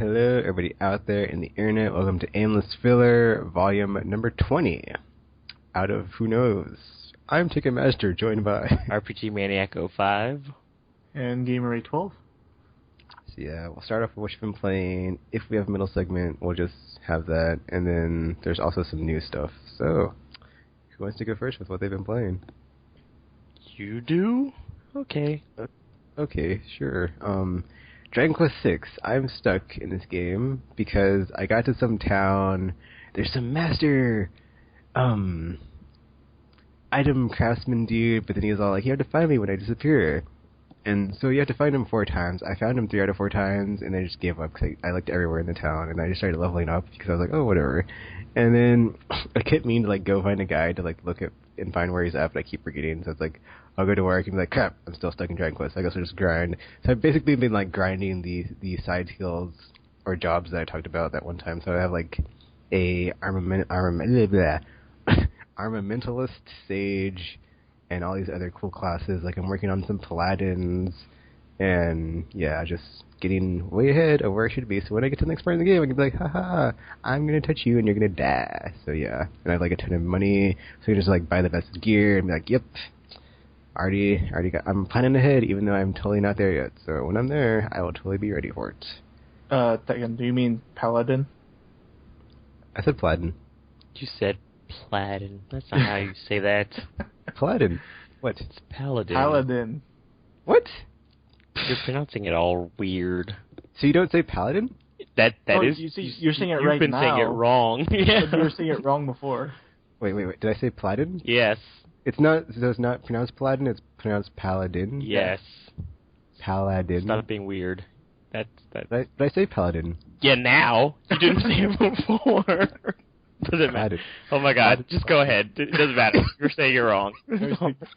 Hello, everybody out there in the internet. Welcome to Aimless Filler, volume number 20. Out of Who Knows. I'm Ticketmaster, joined by RPG Maniac 05. And Gamer 12. So yeah, we'll start off with what you've been playing. If we have a middle segment, we'll just have that. And then there's also some new stuff. So, who wants to go first with what they've been playing? You do? Okay. Okay, sure. Dragon Quest VI. I'm stuck in this game because I got to some town. There's some master item craftsman dude, but then he was all like, you have to find me when I disappear. And so you have to find him 4 times. I found him 3 out of 4 times, and I just gave up because I looked everywhere in the town, and I just started leveling up because I was like, oh, whatever. And then I kept meaning to like go find a guy to like look at and find where he's at, but I keep forgetting. So it's like I'll go to work and be like, crap, I'm still stuck in Dragon Quest. I guess I'll just grind. So I've basically been like grinding the side skills or jobs that I talked about that one time. So I have like a armamentalist sage and all these other cool classes. Like I'm working on some paladins, and yeah, just getting way ahead of where I should be. So when I get to the next part of the game, I can be like, haha, I'm gonna touch you and you're gonna die. So yeah, and I have like a ton of money, so you can just like buy the best gear and be like, yep, already got. I'm planning ahead, even though I'm totally not there yet. So when I'm there, I will totally be ready for it. Tekken, do you mean Paladin? I said paladin. You said Paladin. That's not how you say that. Paladin. What? It's Paladin. Paladin. What? You're pronouncing it all weird. So you don't say paladin? That is. You're saying it right now. You've been saying it wrong. Yeah. But you were saying it wrong before. Wait. Did I say paladin? Yes. It's not pronounced paladin, it's pronounced paladin. Yes. Paladin. Stop being weird. Did I say paladin? Yeah, now. You didn't say it before. Doesn't matter. Oh my god, just go ahead. It doesn't matter. You're saying you're wrong.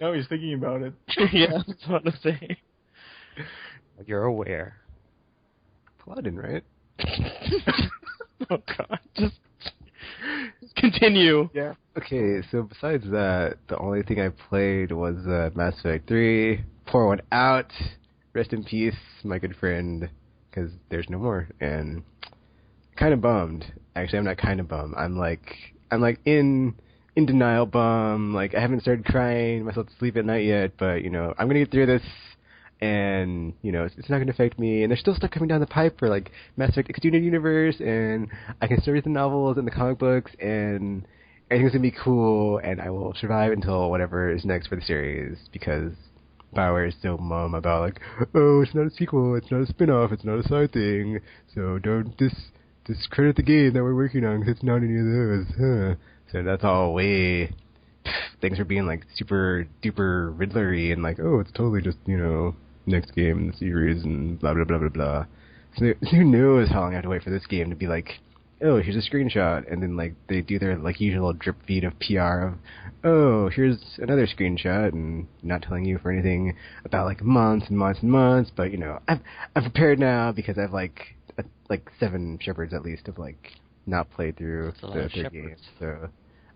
No, he's thinking about it. Yeah, that's what I'm saying. You're aware. Paladin, right? Oh god, just continue. Yeah. Okay, so besides that, the only thing I played was Mass Effect 3. Pour one out. Rest in peace, my good friend, because there's no more. And kind of bummed. Actually, I'm not kind of bummed. I'm like in denial bum. Like I haven't started crying myself to sleep at night yet, but you know I'm gonna get through this, and you know it's not gonna affect me. And there's still stuff coming down the pipe for like Mass Effect Extended Universe, and I can start with the novels and the comic books, and everything's gonna be cool, and I will survive until whatever is next for the series because BioWare is so mum about like, oh, it's not a sequel, it's not a spin-off, it's not a side thing, so don't discredit the game that we're working on because it's not any of those. Huh. So that's all way. Things are being like super duper Riddlery and like, oh, it's totally just, you know, next game in the series and blah blah blah blah blah. So who knows how long I have to wait for this game to be like, oh, here's a screenshot, and then like they do their like usual drip feed of PR of, oh, here's another screenshot, and not telling you for anything about like months and months and months, but you know, I'm prepared now because I've like 7 Shepherds at least have like not played through the 3 games, so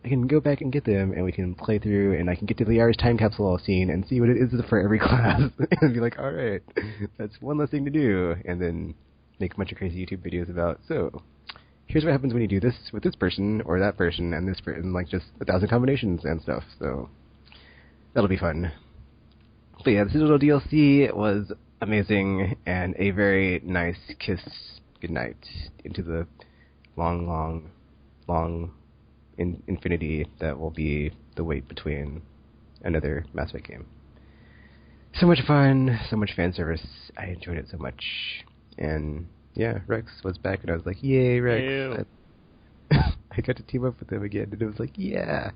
I can go back and get them, and we can play through, and I can get to the Liara's time capsule scene and see what it is for every class, and be like, all right, that's one less thing to do, and then make a bunch of crazy YouTube videos about, so here's what happens when you do this with this person or that person and this person, like just 1,000 combinations and stuff, so that'll be fun. But yeah, the Citadel DLC was amazing, and a very nice kiss goodnight into the long infinity that will be the wait between another Mass Effect game. So much fun, so much fan service. I enjoyed it so much. And yeah, Rex was back, and I was like, yay, Rex. I got to team up with him again, and it was like, yeah.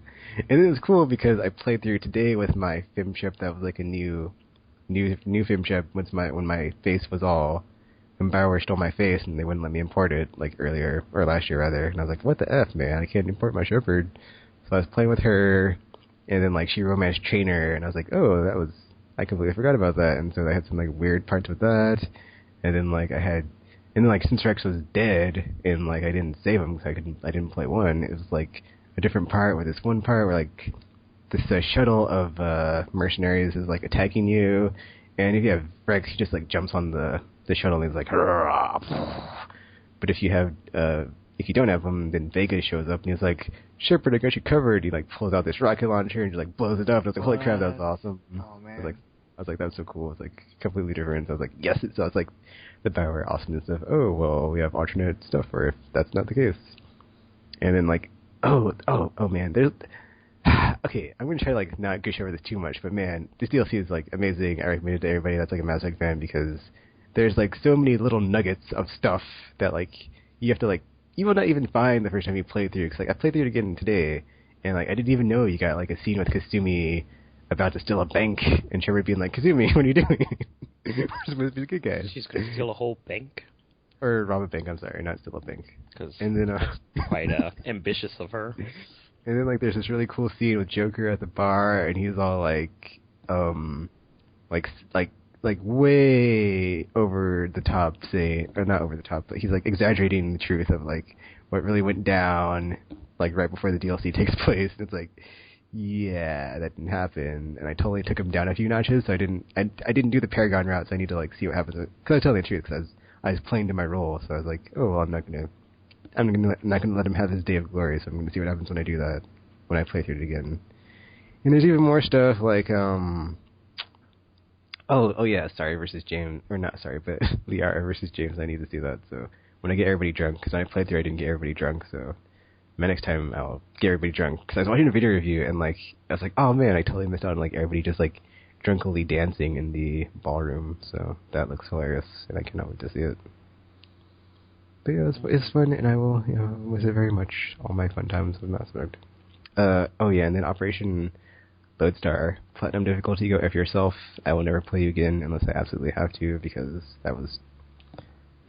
And it was cool because I played through today with my film ship that was like a new film ship when my face was all, when BioWare stole my face and they wouldn't let me import it like earlier, or last year rather, and I was like, what the F, man, I can't import my Shepherd. So I was playing with her, and then like she romanced Trainer, and I was like, oh, I completely forgot about that, and so I had some like weird parts with that, and then like since Rex was dead, and like I didn't save him because I didn't play 1, it was like a different part with this one part where like this shuttle of mercenaries is like attacking you, and if you have Rex, he just like jumps on the shuttle and he's like, hurrah, But if you don't have them, then Vega shows up and he's like, Shepard, I got you covered. He like pulls out this rocket launcher and just like blows it up. And I was like, holy crap, that was awesome. Oh man. I was like, that was so cool. It's like completely different. So I was like, yes. So it's like the BioWare awesomeness of, oh well, we have alternate stuff, or if that's not the case. And then like, oh man, there's. Okay, I'm gonna try to like not gush over this too much, but man, this DLC is like amazing. I recommend it to everybody that's like a Mass Effect fan because there's like so many little nuggets of stuff that like you have to like you will not even find the first time you play through. Because like I played through it again today, and like I didn't even know you got like a scene with Kasumi about to steal a bank, and Trevor being like, Kasumi, what are you doing? We're supposed to be the good guys. She's gonna steal a whole bank. Or rob a bank. I'm sorry, not steal a bank. And then quite ambitious of her. And then like there's this really cool scene with Joker at the bar, and he's all like way over the top, or not over the top, but he's like exaggerating the truth of like what really went down, like right before the DLC takes place. And it's like, yeah, that didn't happen, and I totally took him down a few notches. So I didn't do the Paragon route, so I need to like see what happens. Because I was telling the truth, because I was playing to my role, so I was like, oh well, I'm not gonna let him have his day of glory. So I'm gonna see what happens when I do that, when I play through it again. And there's even more stuff like oh yeah, sorry versus James, or not sorry, but Liara versus James. I need to see that. So when I get everybody drunk, because when I played through, I didn't get everybody drunk. So my next time I'll get everybody drunk. Because I was watching a video review and like I was like, oh man, I totally missed out on like everybody just like drunkily dancing in the ballroom. So that looks hilarious, and I cannot wait to see it. But yeah, it's fun, and I will miss it very much. All my fun times with Mass Effect. Oh yeah, and then Operation Lodestar, Platinum difficulty, go F yourself. I will never play you again unless I absolutely have to, because that was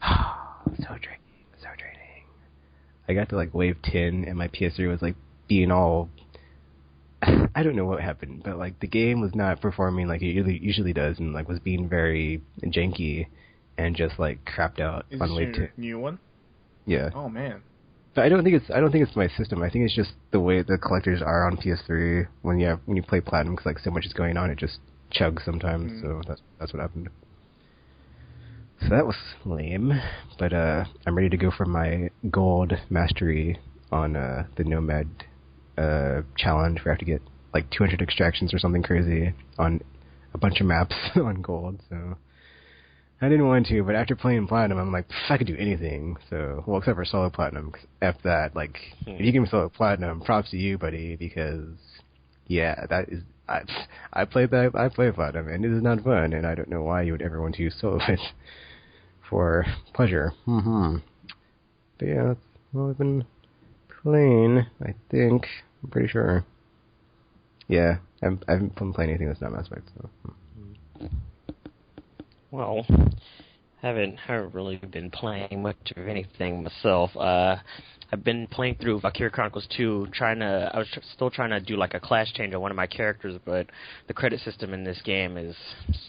so draining. I got to like wave 10, and my PS3 was like being all... I don't know what happened, but like the game was not performing like it usually does, and like was being very janky, and just like crapped out on wave 10. New one? Yeah. Oh man. But I don't think it's my system. I think it's just the way the collectors are on PS3 when you play Platinum, because like so much is going on, it just chugs sometimes. So that's what happened. So that was lame. But I'm ready to go for my gold mastery on the Nomad challenge, where I have to get like 200 extractions or something crazy on a bunch of maps on gold. So I didn't want to, but after playing Platinum, I'm like, I could do anything. So, well, except for Solo Platinum. Cause after that, like, if you give me Solo Platinum, props to you, buddy, because, yeah, that is, I play Platinum, and it is not fun, and I don't know why you would ever want to use Solo it for pleasure. But yeah, that's all I've been playing, I think. I'm pretty sure. Yeah, I haven't been playing anything that's not Mass Effect, so. Well, haven't really been playing much of anything myself. I've been playing through Valkyria Chronicles 2, I was still trying to do like a class change on one of my characters, but the credit system in this game is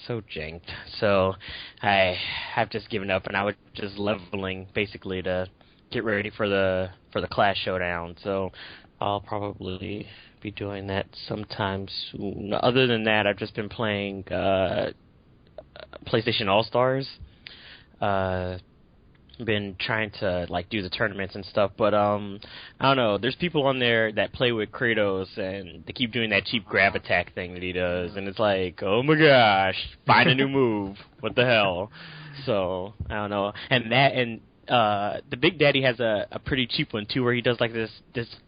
so janked. So I have just given up, and I was just leveling basically to get ready for the class showdown. So I'll probably be doing that sometime soon. Other than that, I've just been playing PlayStation All-Stars. Been trying to like do the tournaments and stuff, but I don't know, there's people on there that play with Kratos, and they keep doing that cheap grab attack thing that he does, and it's like, oh my gosh, find a new move, what the hell. So I don't know. And the Big Daddy has a pretty cheap one too, where he does like this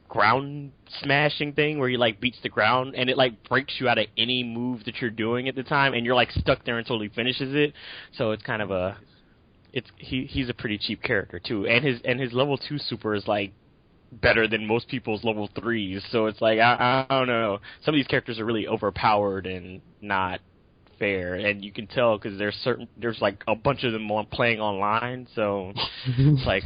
ground smashing thing where he like beats the ground, and it like breaks you out of any move that you're doing at the time, and you're like stuck there until he finishes it. So it's kind of he's a pretty cheap character too, and his level 2 super is like better than most people's level 3s. So it's like I don't know, some of these characters are really overpowered and not fair, and you can tell because there's like a bunch of them playing online, so it's like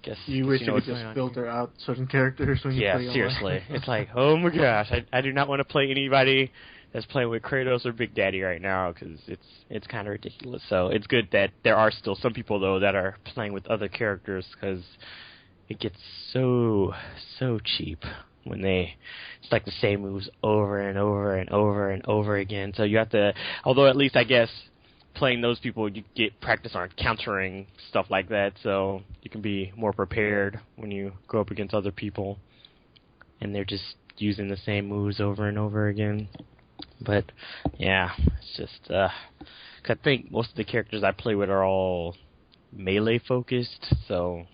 guess you wish you could just filter out certain characters when you play online. Seriously. It's like, oh my gosh, I do not want to play anybody that's playing with Kratos or Big Daddy right now, because it's kind of ridiculous. So it's good that there are still some people though that are playing with other characters, because it gets so cheap when it's like the same moves over and over and over and over again. So you have to, although at least I guess playing those people, you get practice on countering stuff like that, so you can be more prepared when you go up against other people, and they're just using the same moves over and over again. But yeah, it's just 'cause I think most of the characters I play with are all melee focused, so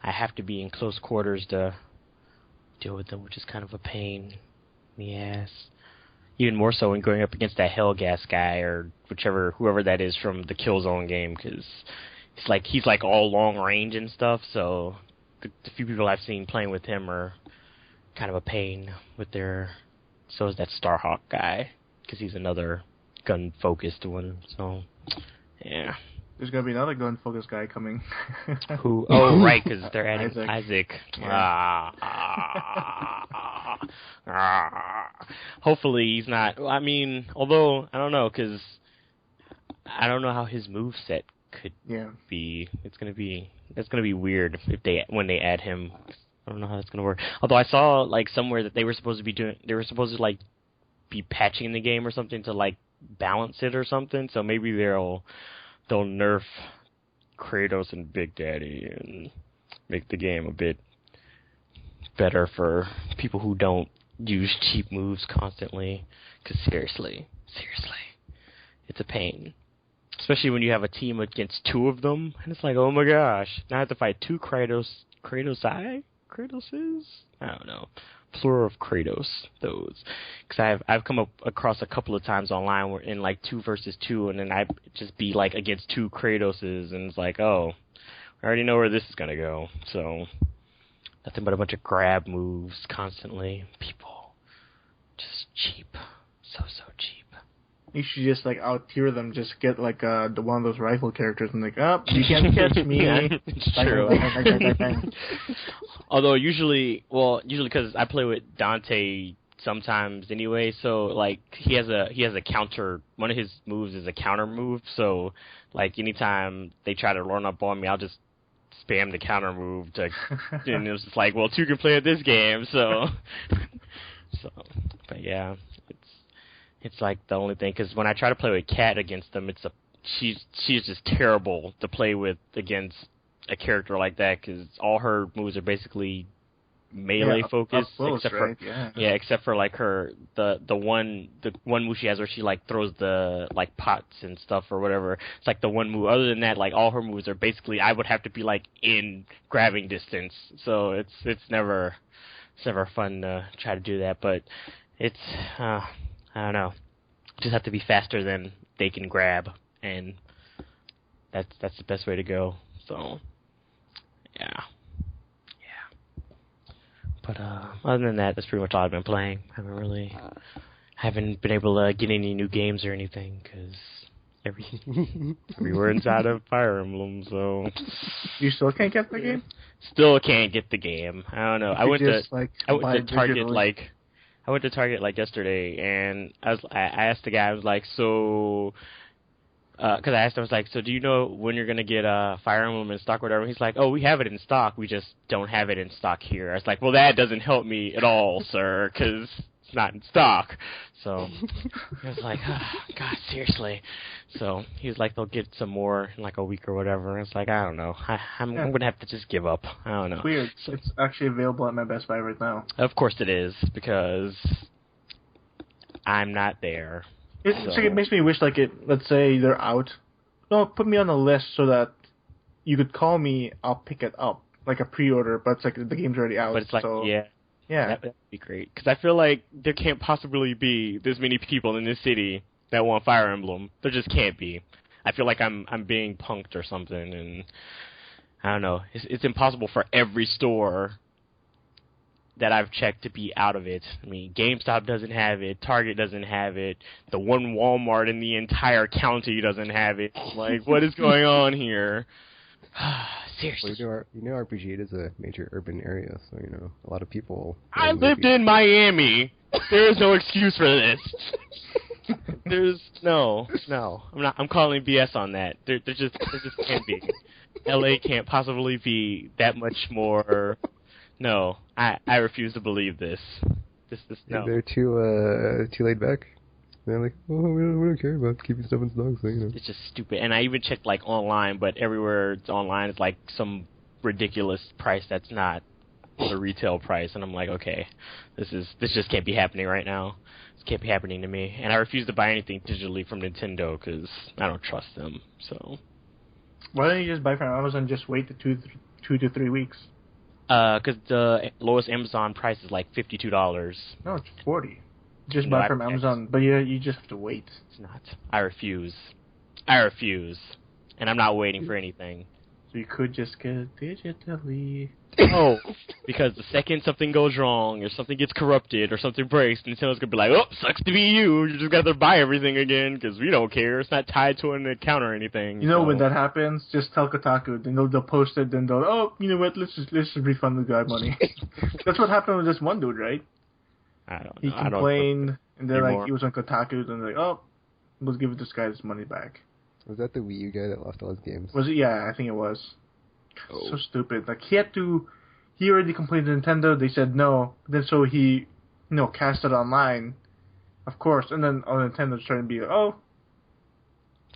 I have to be in close quarters to deal with them, which is kind of a pain in the ass. Even more so when going up against that Hellgas guy or whoever that is from the Killzone game, because he's like all long range and stuff. So the few people I've seen playing with him are kind of a pain with their. So is that Starhawk guy, because he's another gun focused one. So yeah. There's gonna be another gun-focused guy coming. Who? Oh, right, because they're adding Isaac. Yeah. Hopefully he's not. I mean, although I don't know, because I don't know how his moveset could be. That's gonna be weird when they add him. I don't know how that's gonna work. Although I saw like somewhere that they were supposed to like be patching the game or something to like balance it or something. So maybe they'll nerf Kratos and Big Daddy and make the game a bit better for people who don't use cheap moves constantly. Because seriously, it's a pain. Especially when you have a team against two of them, and it's like, oh my gosh, now I have to fight two Kratoses? I don't know. Plural of Kratos, those. Because I've come across a couple of times online where in like 2 versus 2, and then I just be like against two Kratoses, and it's like, oh, I already know where this is gonna go. So nothing but a bunch of grab moves constantly. People just cheap, so cheap. You should just like out tier them. Just get like the one of those rifle characters and like, oh, you can't catch me. Yeah, it's true. Although usually because I play with Dante sometimes anyway, so like he has a counter. One of his moves is a counter move. So like anytime they try to run up on me, I'll just spam the counter move and it's just like, well, two can play at this game, so. But yeah. It's like the only thing, because when I try to play with Kat against them, she's just terrible to play with against a character like that, because all her moves are basically melee focused, except for like the one move she has where she like throws the like pots and stuff or whatever. It's like the one move. Other than that, like all her moves are basically I would have to be like in grabbing distance, so it's never fun to try to do that, but it's. I don't know. Just have to be faster than they can grab, and that's the best way to go. So, yeah. But other than that, that's pretty much all I've been playing. Haven't been able to get any new games or anything because everywhere inside of Fire Emblem. So you still can't get the game. Still can't get the game. I don't know. I went to Target like yesterday, and I asked the guy, I was like, so, because I asked him, I was like, so do you know when you're gonna get Fire Emblem in stock or whatever? He's like, oh, we have it in stock, we just don't have it in stock here. I was like, well, that doesn't help me at all, sir, because it's not in stock. So I was like, oh, God, seriously. So he was like, they'll get some more in like a week or whatever. And it's like, I don't know. I'm gonna have to just give up. I don't know. Weird. So, it's actually available at my Best Buy right now. Of course it is, because I'm not there. It makes me wish, like, let's say they're out. No, put me on the list so that you could call me, I'll pick it up. Like a pre-order, but it's like the game's already out. But it's like, so, yeah. That would be great. Because I feel like there can't possibly be this many people in this city that want Fire Emblem. There just can't be. I feel like I'm being punked or something, and I don't know. It's impossible for every store that I've checked to be out of it. I mean, GameStop doesn't have it. Target doesn't have it. The one Walmart in the entire county doesn't have it. Like, what is going on here? Seriously. Well, RPG is a major urban area, so, a lot of people... I lived in Miami. There is no excuse for this. No. I'm calling BS on that. There just can't be. LA can't possibly be that much more... No, I refuse to believe this. No. They're too laid back. they're like, oh, we don't care about keeping stuff in stock, so, you know. It's just stupid. And I even checked, like, online, but everywhere it's online, it's, like, some ridiculous price that's not the retail price. And I'm like, okay, this just can't be happening right now. This can't be happening to me. And I refuse to buy anything digitally from Nintendo because I don't trust them, so... Why don't you just buy from Amazon and just wait the 2 to 3 weeks? Because the lowest Amazon price is, like, $52. No, it's 40. Just buy from Amazon, but you just have to wait. It's not. I refuse. And I'm not waiting for anything. So you could just get it digitally. Oh, because the second something goes wrong, or something gets corrupted, or something breaks, Nintendo's gonna be like, oh, sucks to be you. You just gotta buy everything again, because we don't care. It's not tied to an account or anything. You know, when that happens, just tell Kotaku. Then they'll post it, then they'll, oh, you know what, let's just refund the guy money. That's what happened with this one dude, right? I don't know. He complained, and then, anymore. like, he was on Kotaku, and they're like, oh, let's give this guy his money back. Was that the Wii U guy that lost all his games? Was it? Yeah, I think it was. Oh. So stupid. Like, he already complained to Nintendo, they said no, then so he, cast it online, of course, and then Nintendo's trying to be like, oh,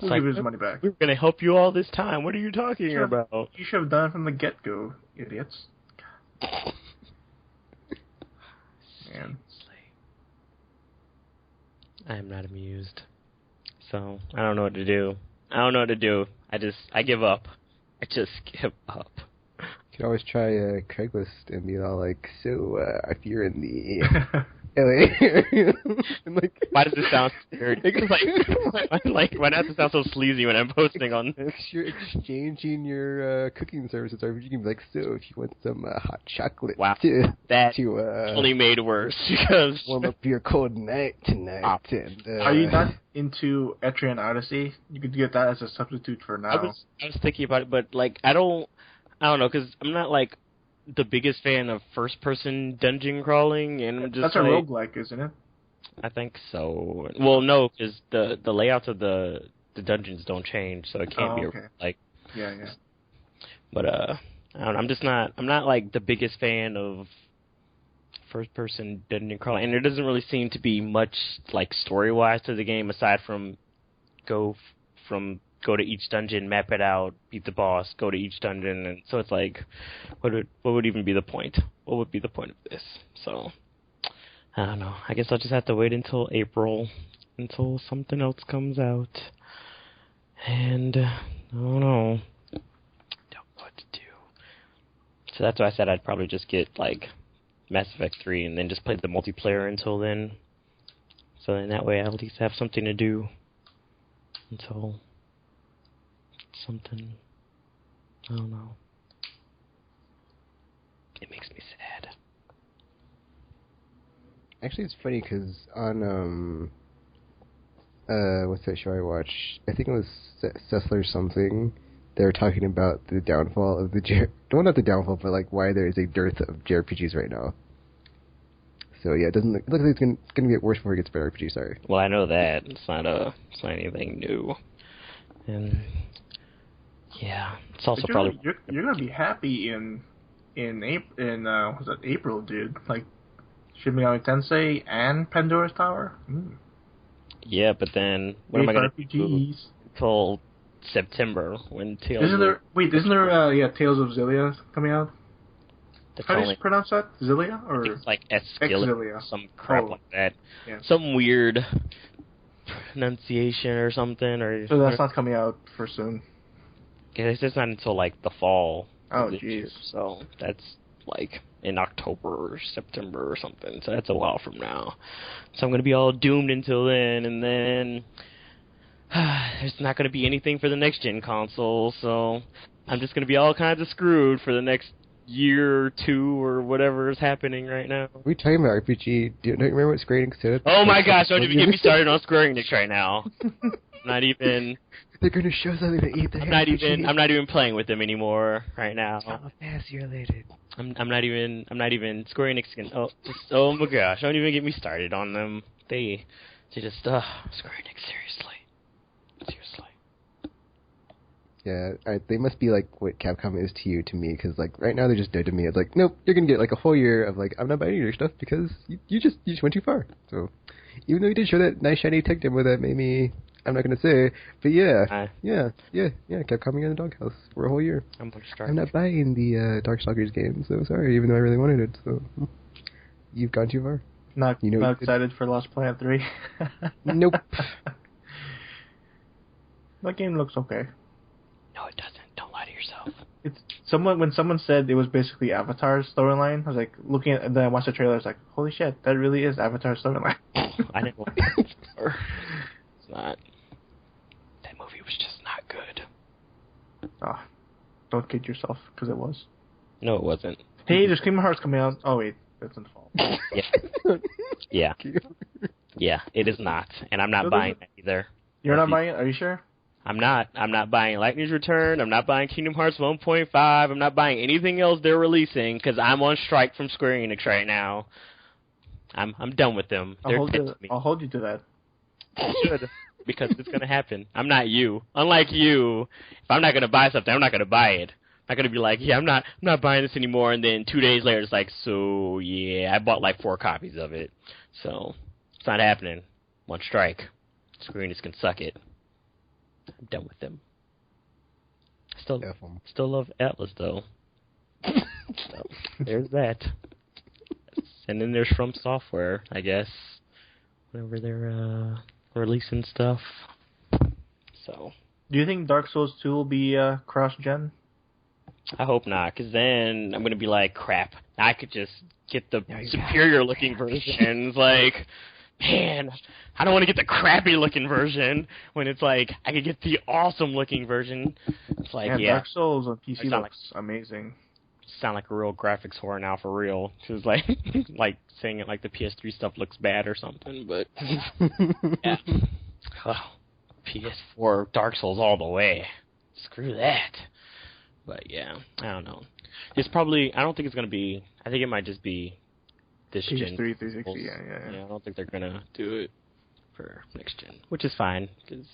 we'll give his money back. We were going to help you all this time. What are you talking about? You should have done it from the get-go, idiots. Man. I am not amused. So, I don't know what to do. I give up. I just give up. You could always try Craigslist and be all like, so, if you're in the LA area, and like... Why does this sound weird? Why does it sound so sleazy when I'm posting on this? You're exchanging your cooking services, or you can be like, so, if you want some hot chocolate wow. to only made worse, because... warm up your cold night tonight. And, are you not into Etrian Odyssey? You could get that as a substitute for now. I was thinking about it, but, like, I don't know, because I'm not, like, the biggest fan of first-person dungeon crawling, and I'm just that's a roguelike, isn't it? I think so. Well, no, because the layouts of the dungeons don't change, so it can't be like. Yeah. But I don't know, I'm not like the biggest fan of first-person dungeon crawling, and there doesn't really seem to be much like story-wise to the game aside from go to each dungeon, map it out, beat the boss, go to each dungeon, and so it's like, what would even be the point? What would be the point of this? So, I don't know. I guess I'll just have to wait until April, until something else comes out. And, I don't know. Don't know what to do. So that's why I said I'd probably just get, like, Mass Effect 3 and then just play the multiplayer until then. So then that way I'll at least have something to do until... something. I don't know. It makes me sad. Actually, it's funny because on what's that show I watched? I think it was Sessler something. They were talking about the downfall of the well, not the downfall, but like why there is a dearth of JRPGs right now. So yeah, it looks like it's gonna get worse before it gets better. RPG, sorry. Well, I know that it's not anything new, and. Yeah, it's also probably you're gonna be happy in April, dude? Like Shin Megami Tensei and Pandora's Tower. Yeah, but then what am I gonna do until September when Tales? Isn't there Tales of Xillia coming out? How do you pronounce that? Xillia or it's like Xillia, some crap like that. Yeah. Some weird pronunciation or something. So that's not coming out for soon. Yeah, it's not until, like, the fall. Oh, jeez. So that's, like, in October or September or something. So that's a while from now. So I'm going to be all doomed until then, and then there's not going to be anything for the next-gen console, so I'm just going to be all kinds of screwed for the next year or two or whatever is happening right now. We talking about RPG. Don't you remember what Square Enix did? Oh, my gosh, don't even get me started on Square Enix right now. Not even... They're going to show something to eat. I'm not even playing with them anymore right now. How fast you're related. I'm not even Square Enix can. Oh my gosh! Don't even get me started on them. They just Square Enix seriously. Yeah, they must be like what Capcom is to you to me, because like right now they're just dead to me. It's like, nope, you're gonna get like a whole year of like I'm not buying your stuff because you just went too far. So Even though he did show that nice shiny tech demo that made me, I'm not gonna say, but yeah, kept coming in the doghouse for a whole year. I'm not buying the Darkstalkers game, so sorry, even though I really wanted it. So you've gone too far. Not excited for Lost Planet 3. Nope. That game looks okay. No, it doesn't. Don't lie to yourself. When someone said it was basically Avatar's storyline, I was like looking at, and then I watched the trailer. I was like, holy shit, that really is Avatar's storyline. I didn't like it. It's not. That movie was just not good. Oh, don't kid yourself, because it was. No, it wasn't. Hey, there's Kingdom Hearts coming out. Oh wait, that's in the fall. Yeah. Yeah, it is not, and I'm not buying that either. You're not buying it? Are you sure? I'm not. I'm not buying Lightning's Return. I'm not buying Kingdom Hearts 1.5. I'm not buying anything else they're releasing because I'm on strike from Square Enix right now. I'm done with them. They're dead to me. I'll hold you to that. You should, because it's going to happen. I'm not you. Unlike you, if I'm not going to buy something, I'm not going to buy it. I'm not going to be like, yeah, I'm not buying this anymore, and then 2 days later it's like, so, yeah, I bought like 4 copies of it. So, it's not happening. I'm on strike. Square Enix can suck it. I'm done with them. Still love Atlas, though. So, there's that. And then there's From Software, I guess. Whenever they're releasing stuff. So. Do you think Dark Souls 2 will be cross-gen? I hope not, because then I'm going to be like, crap, I could just get the superior-looking versions. Like, man, I don't want to get the crappy-looking version when it's like, I could get the awesome-looking version. It's like, Dark Souls on PC looks amazing. Sound like a real graphics whore now, for real. Because, like, like saying it like the PS3 stuff looks bad or something, but, yeah. Oh, PS4 Dark Souls all the way. Screw that. But, yeah, I don't know. It's probably, I don't think it's going to be, I think it might just be this PS3, gen. 360, yeah. I don't think they're going to do it for next gen, which is fine, because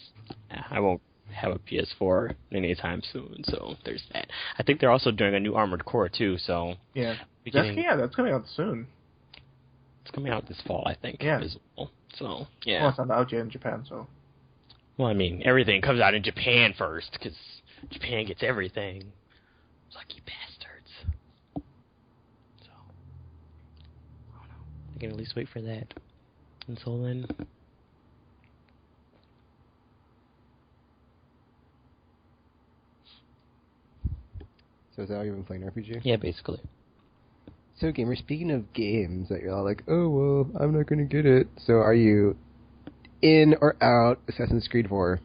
I won't have a PS4 anytime soon, so there's that. I think they're also doing a new Armored Core, too, so... Yeah, that's coming out soon. It's coming out this fall, I think, as well. So, yeah. Well, it's not out yet in Japan, so... Well, I mean, everything comes out in Japan first, because Japan gets everything. Lucky bastards. So, I don't know. I can at least wait for that. Until then... So is that how you've been playing RPG? Yeah, basically. So, gamer, speaking of games that you're all like, oh, well, I'm not going to get it. So, are you in or out Assassin's Creed 4?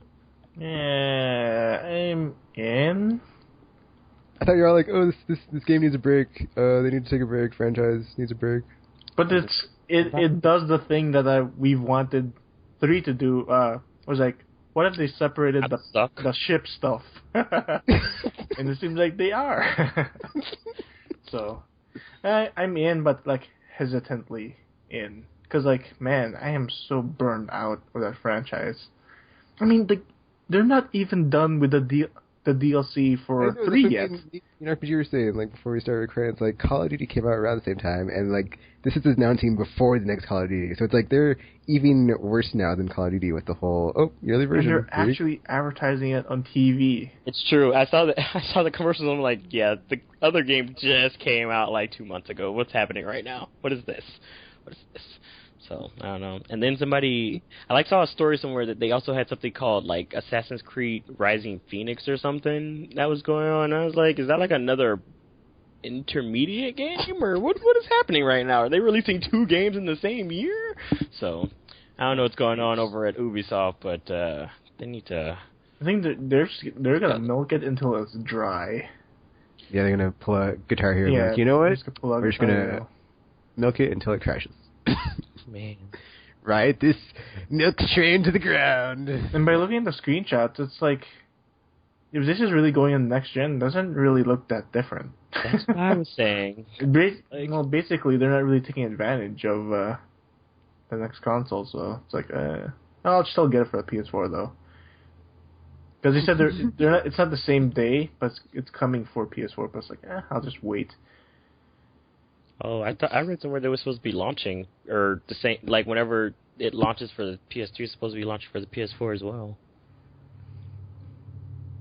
Yeah, I'm in. I thought you were all like, oh, this game needs a break. They need to take a break. Franchise needs a break. But it does the thing that we've wanted 3 to do. Was like, what if they separated the ship stuff? And it seems like they are. So, I'm in, but, like, hesitantly in. Because, like, man, I am so burned out with that franchise. I mean, they're not even done with the DLC for 3 yet. You know, what you were saying, like, before we started recording, it's like Call of Duty came out around the same time, and, like, this is announcing before the next Call of Duty. So it's like they're even worse now than Call of Duty with the whole, yearly version. And they're actually advertising it on TV. It's true. I saw the commercials, and I'm like, yeah, the other game just came out, like, 2 months ago. What's happening right now? What is this? So, I don't know. And then I saw a story somewhere that they also had something called, like, Assassin's Creed Rising Phoenix or something that was going on. I was like, is that like another intermediate game? Or what is happening right now? Are they releasing 2 games in the same year? So, I don't know what's going on over at Ubisoft, but they need to... I think they're going to milk it until it's dry. Yeah, they're going to pull a Guitar Hero. Yeah, like, you know what? We're just going to milk it until it crashes. Man. Ride this milk train to the ground. And by looking at the screenshots, it's like, if this is really going in the next gen, it doesn't really look that different. That's what I was saying. Basically, they're not really taking advantage of the next console, so it's like, I'll still get it for the PS4, though. Because they said they're not, it's not the same day, but it's coming for PS4, but it's like, I'll just wait. Oh, I read somewhere they were supposed to be launching, or the same, like whenever it launches for the PS3, it's supposed to be launching for the PS4 as well.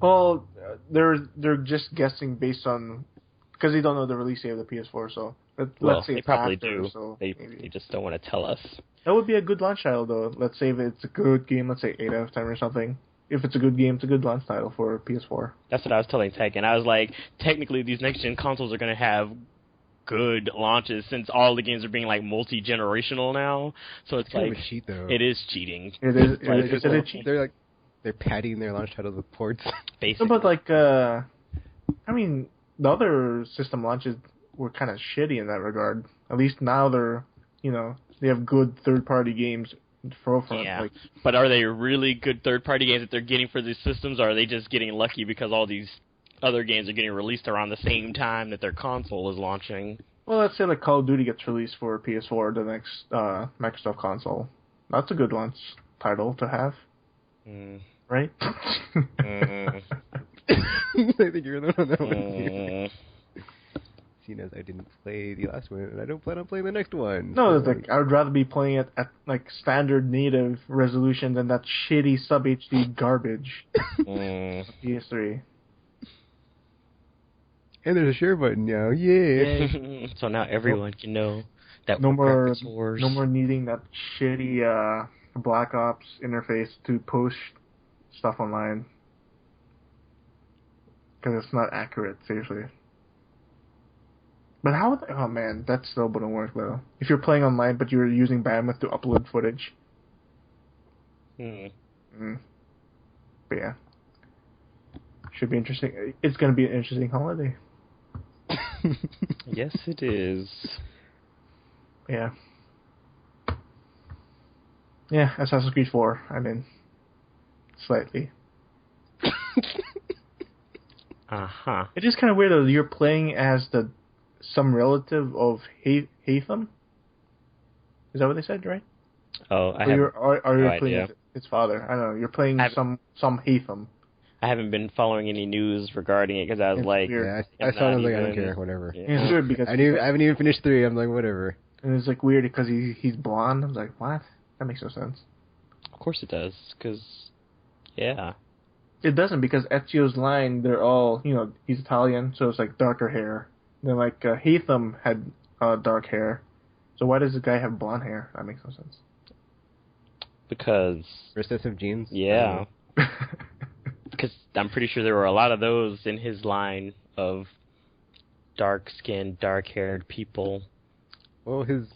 Well, they're just guessing based on because they don't know the release date of the PS4. So let's say they it's probably after, do. So They just don't want to tell us. that would be a good launch title, though. Let's say if it's a good game, let's say 8 out of 10 or something. If it's a good game, it's a good launch title for PS4. That's what I was telling Tech, and I was like, technically, these next-gen consoles are going to have good launches since all the games are being like multi-generational now. So it's kind like of a cheat, though. it is cheating. It is. They're padding their launch titles with ports. Basically. But like, I mean, the other system launches were kind of shitty in that regard. At least now they have good third-party games forefront. Yeah. Like, but are they really good third-party games that they're getting for these systems, or are they just getting lucky because all these other games are getting released around the same time that their console is launching? well, let's say like Call of Duty gets released for PS4, the next Microsoft console. That's a good launch title to have, right? I think you're the one that one. Seeing as I didn't play the last one, and I don't plan on playing the next one. No, so, I would rather be playing it at like standard native resolution than that shitty sub HD garbage. PS3. And there's a share button now. Yeah. So now everyone can know that no more needing needing that shitty Black Ops interface to post stuff online because it's not accurate. Seriously. But how? Oh man, that still wouldn't work though. If you're playing online, but you're using bandwidth to upload footage. But yeah, should be interesting. It's gonna be an interesting holiday. Yes, it is. Yeah. Yeah, Assassin's Creed 4. I'm in. Slightly. It is kind of weird though. You're playing as some relative of Hatham. Is that what they said, right? Oh, are you playing as his father? I don't know. You're playing some Hatham. I haven't been following any news regarding it because I was it's like, weird. Yeah, I saw it. I was like, I don't care, whatever. Yeah. It's weird because I haven't even finished 3. I'm like, whatever. And it's like weird because he's blonde. I was like, what? That makes no sense. Of course it does, because yeah. It doesn't because Ezio's line, they're all he's Italian, so it's like darker hair. Then like Hatham had dark hair, so why does this guy have blonde hair? That makes no sense. Because recessive genes. Yeah. Because I'm pretty sure there were a lot of those in his line of dark-skinned, dark-haired people. Well, his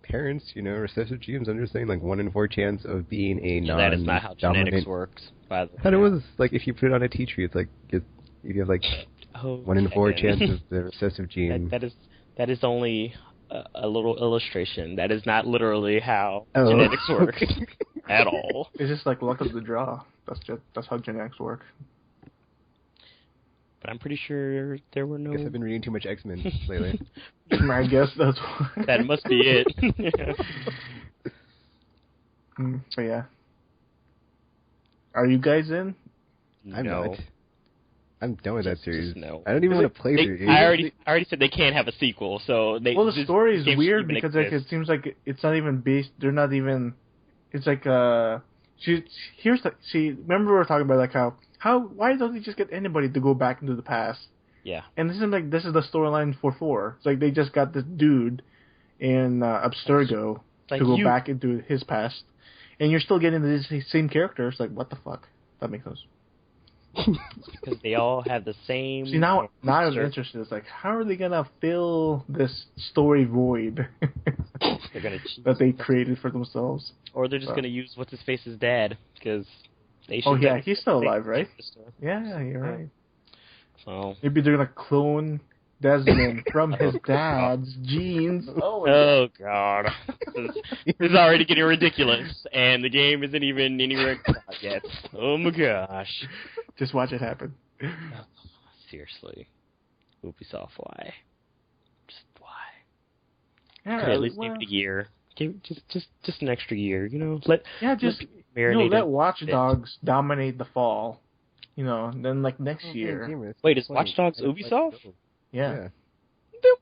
parents, recessive genes. I'm just saying, like 1 in 4 chance of being a that is not how genetics works. By the way. I thought it was like if you put it on a tea tree, it's like if you have like 1 in 4 chance of the recessive gene. That is only a little illustration. That is not literally how genetics work at all. It's just like luck of the draw. That's how genetics work. But I'm pretty sure there were no... I guess I've been reading too much X-Men lately. I guess that's why. That must be it. But yeah. Are you guys in? I'm not. I'm done with that series. No. I don't even want to play through it. I already said they can't have a sequel, so they... Well, the story is weird because like it seems like it's not even based... They're not even... It's like, remember we were talking about like why don't they just get anybody to go back into the past? Yeah. And this is the storyline for 4. It's like they just got this dude in Abstergo to go back into his past. And you're still getting the same characters. Like, what the fuck? That makes sense. Because they all have the same... See, now I'm interested. It's like, how are they going to fill this story void they're gonna that they created for themselves? Or they're just going to use What's-His-Face's dad, because they should... Oh, yeah, he's still alive, right? Yeah, you're right. So... Maybe they're going to clone Desmond from his dad's genes. Oh God. This is already getting ridiculous, and the game isn't even anywhere yet. Oh my gosh. Just watch it happen. Seriously. Ubisoft, why? Just why? Yeah, at least give it a year. Give just an extra year, Let Watch Dogs dominate the fall. Then like next year. Wait, is Watch Dogs Ubisoft? Yeah.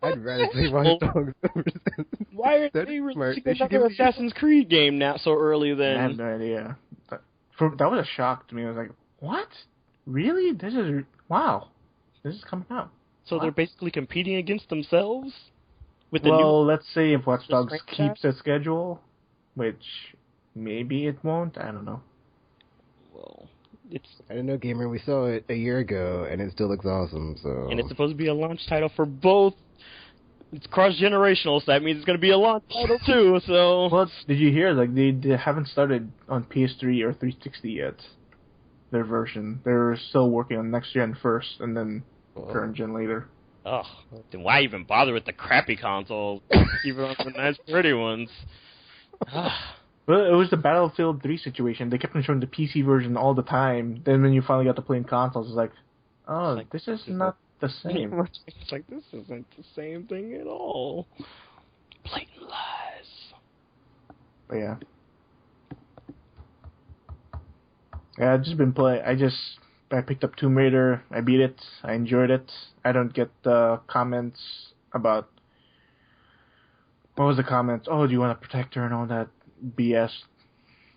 I'd rather play Watch Dogs over Assassin's Creed. Why are That's they smart. releasing They should another give me- Assassin's Creed game now so early I have then? no idea. That was a shock to me. I was like, what? Really? Wow. This is coming out. So What? they're basically competing against themselves? With the Well, let's see if Watch Dogs screenshot? keeps the schedule, which maybe it won't. I don't know. Well, it's... I don't know, gamer. We saw it a year ago, and it still looks awesome. So. And it's supposed to be a launch title for both. It's cross-generational, so that means it's going to be a launch title too, so... Well, did you hear? Like, they haven't started on PS3 or 360 yet. Their version. They're still working on next gen first, and then current gen later. Ugh, then why even bother with the crappy console? Even on the nice pretty ones. Well, it was the Battlefield 3 situation. They kept on showing the PC version all the time. Then when you finally got to play in consoles, it's like, oh, It's like, this is not the same. It's like, this isn't the same thing at all. Blatant lies. But yeah. Yeah, I've just been playing. I picked up Tomb Raider. I beat it. I enjoyed it. I don't get the comments about... What was the comments? Oh, do you want to protect her and all that BS?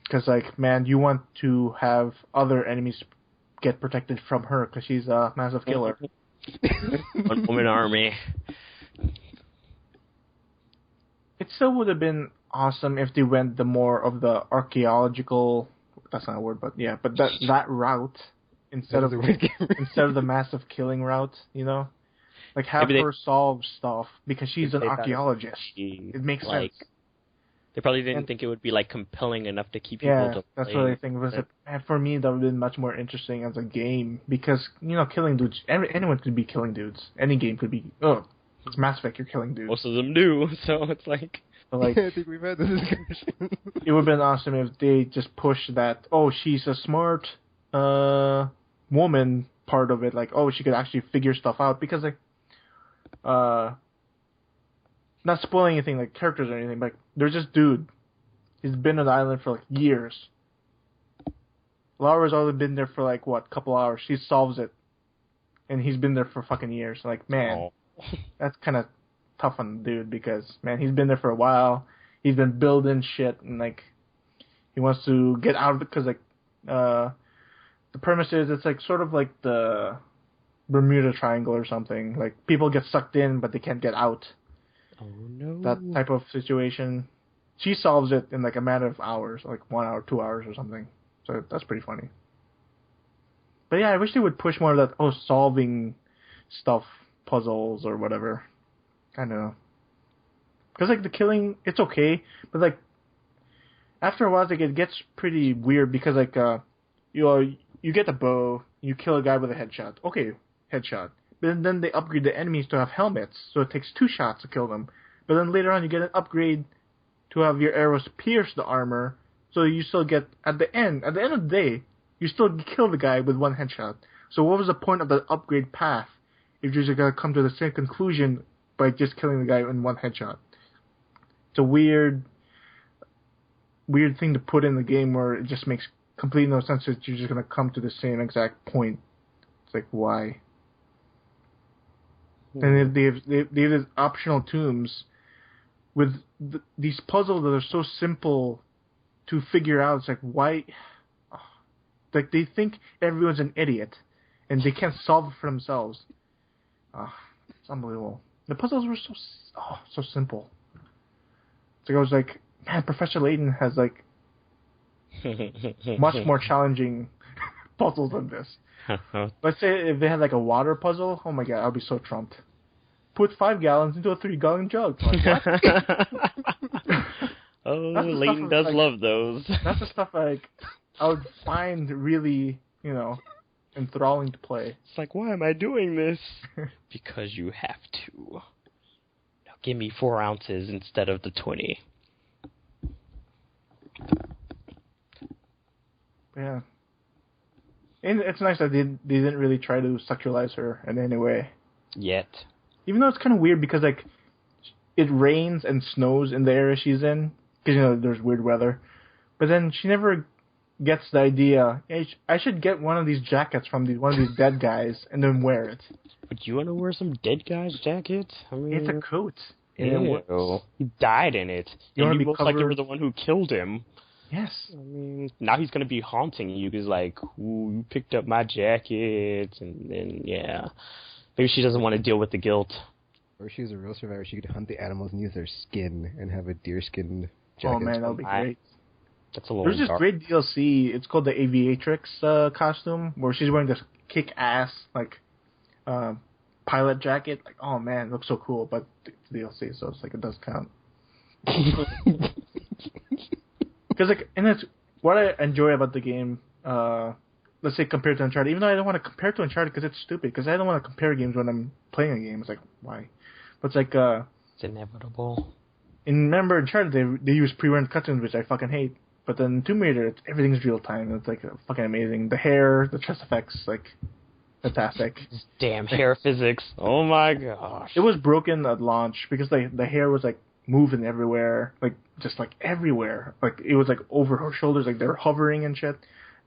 Because, like, man, you want to have other enemies get protected from her because she's a massive killer. One woman army. It still would have been awesome if they went the more of the archaeological... That's not a word, but yeah. But that route... Instead of the massive killing route, you know, like have her solve stuff because she's an archaeologist. It makes sense. They probably didn't think it would be like compelling enough to keep people to play. That's what I think. And for me, that would have been much more interesting as a game because killing dudes. Anyone could be killing dudes. Any game could be. Oh, it's Mass Effect. You're killing dudes. Most of them do. So it's like. But like I think we've had this discussion. It would have been awesome if they just pushed that. Oh, she's a smart. Woman part of it, like, oh, she could actually figure stuff out because, like, not spoiling anything, like, characters or anything, but like, there's this dude. He's been on the island for, like, years. Laura's only been there for, like, couple hours. She solves it. And he's been there for fucking years. Like, man, that's kind of tough on the dude because, man, he's been there for a while. He's been building shit and, like, he wants to get out of it because, like, the premise is it's like sort of like the Bermuda Triangle or something. Like people get sucked in but they can't get out. Oh no. That type of situation. She solves it in like a matter of hours, like 1 hour, 2 hours or something. So that's pretty funny. But yeah, I wish they would push more of that solving stuff, puzzles or whatever. I don't know. Because like the killing, it's okay, but like after a while like it gets pretty weird because like you get a bow, you kill a guy with a headshot. Okay, headshot. But then they upgrade the enemies to have helmets, so it takes 2 shots to kill them. But then later on you get an upgrade to have your arrows pierce the armor, so you still get, at the end of the day, you still kill the guy with 1 headshot. So what was the point of the upgrade path if you're just going to come to the same conclusion by just killing the guy in 1 headshot? It's a weird thing to put in the game where it just makes complete no sense that you're just going to come to the same exact point. It's like, why? And they have these optional tombs with these puzzles that are so simple to figure out. It's like, why? Like, they think everyone's an idiot, and they can't solve it for themselves. It's unbelievable. The puzzles were so simple. So I was like, man, Professor Layton has, like, much more challenging puzzles than this. Let's say if they had like a water puzzle, oh my god, I'd be so trumped. Put 5 gallons into a 3-gallon jug. Like, what? Layton does love those. That's the stuff I would find really, enthralling to play. It's like, why am I doing this? Because you have to. Now give me 4 ounces instead of the 20. Yeah. And it's nice that they didn't really try to sexualize her in any way. Yet. Even though it's kind of weird because, like, it rains and snows in the area she's in. Because, there's weird weather. But then she never gets the idea, hey, I should get one of these jackets from one of these dead guys and then wear it. Would you want to wear some dead guy's jacket? I mean, It's a coat. Ew. He died in it. You and wanna you be most likely covered- were the one who killed him. Yes. I mean, now he's going to be haunting you because, like, ooh, you picked up my jacket, and then, yeah. Maybe she doesn't want to deal with the guilt. Or if she was a real survivor, she could hunt the animals and use their skin and have a deer-skinned jacket. Oh, man, that would be great. That's a little There's this dark. great DLC. It's called the Aviatrix costume, where she's wearing this kick-ass, like, pilot jacket. Like, oh, man, it looks so cool. But it's DLC, so it's like it does count. Because, like, and it's what I enjoy about the game, let's say compared to Uncharted, even though I don't want to compare it to Uncharted because it's stupid, because I don't want to compare games when I'm playing a game. It's like, why? But it's like, It's inevitable. and remember Uncharted, they use pre-rendered cutscenes, which I fucking hate. But then Tomb Raider, everything's real time. It's like fucking amazing. The hair, the chest effects, like, fantastic. Damn hair physics. Oh my gosh. It was broken at launch because the hair was like moving everywhere, like just like everywhere. Like it was like over her shoulders, like they were hovering and shit.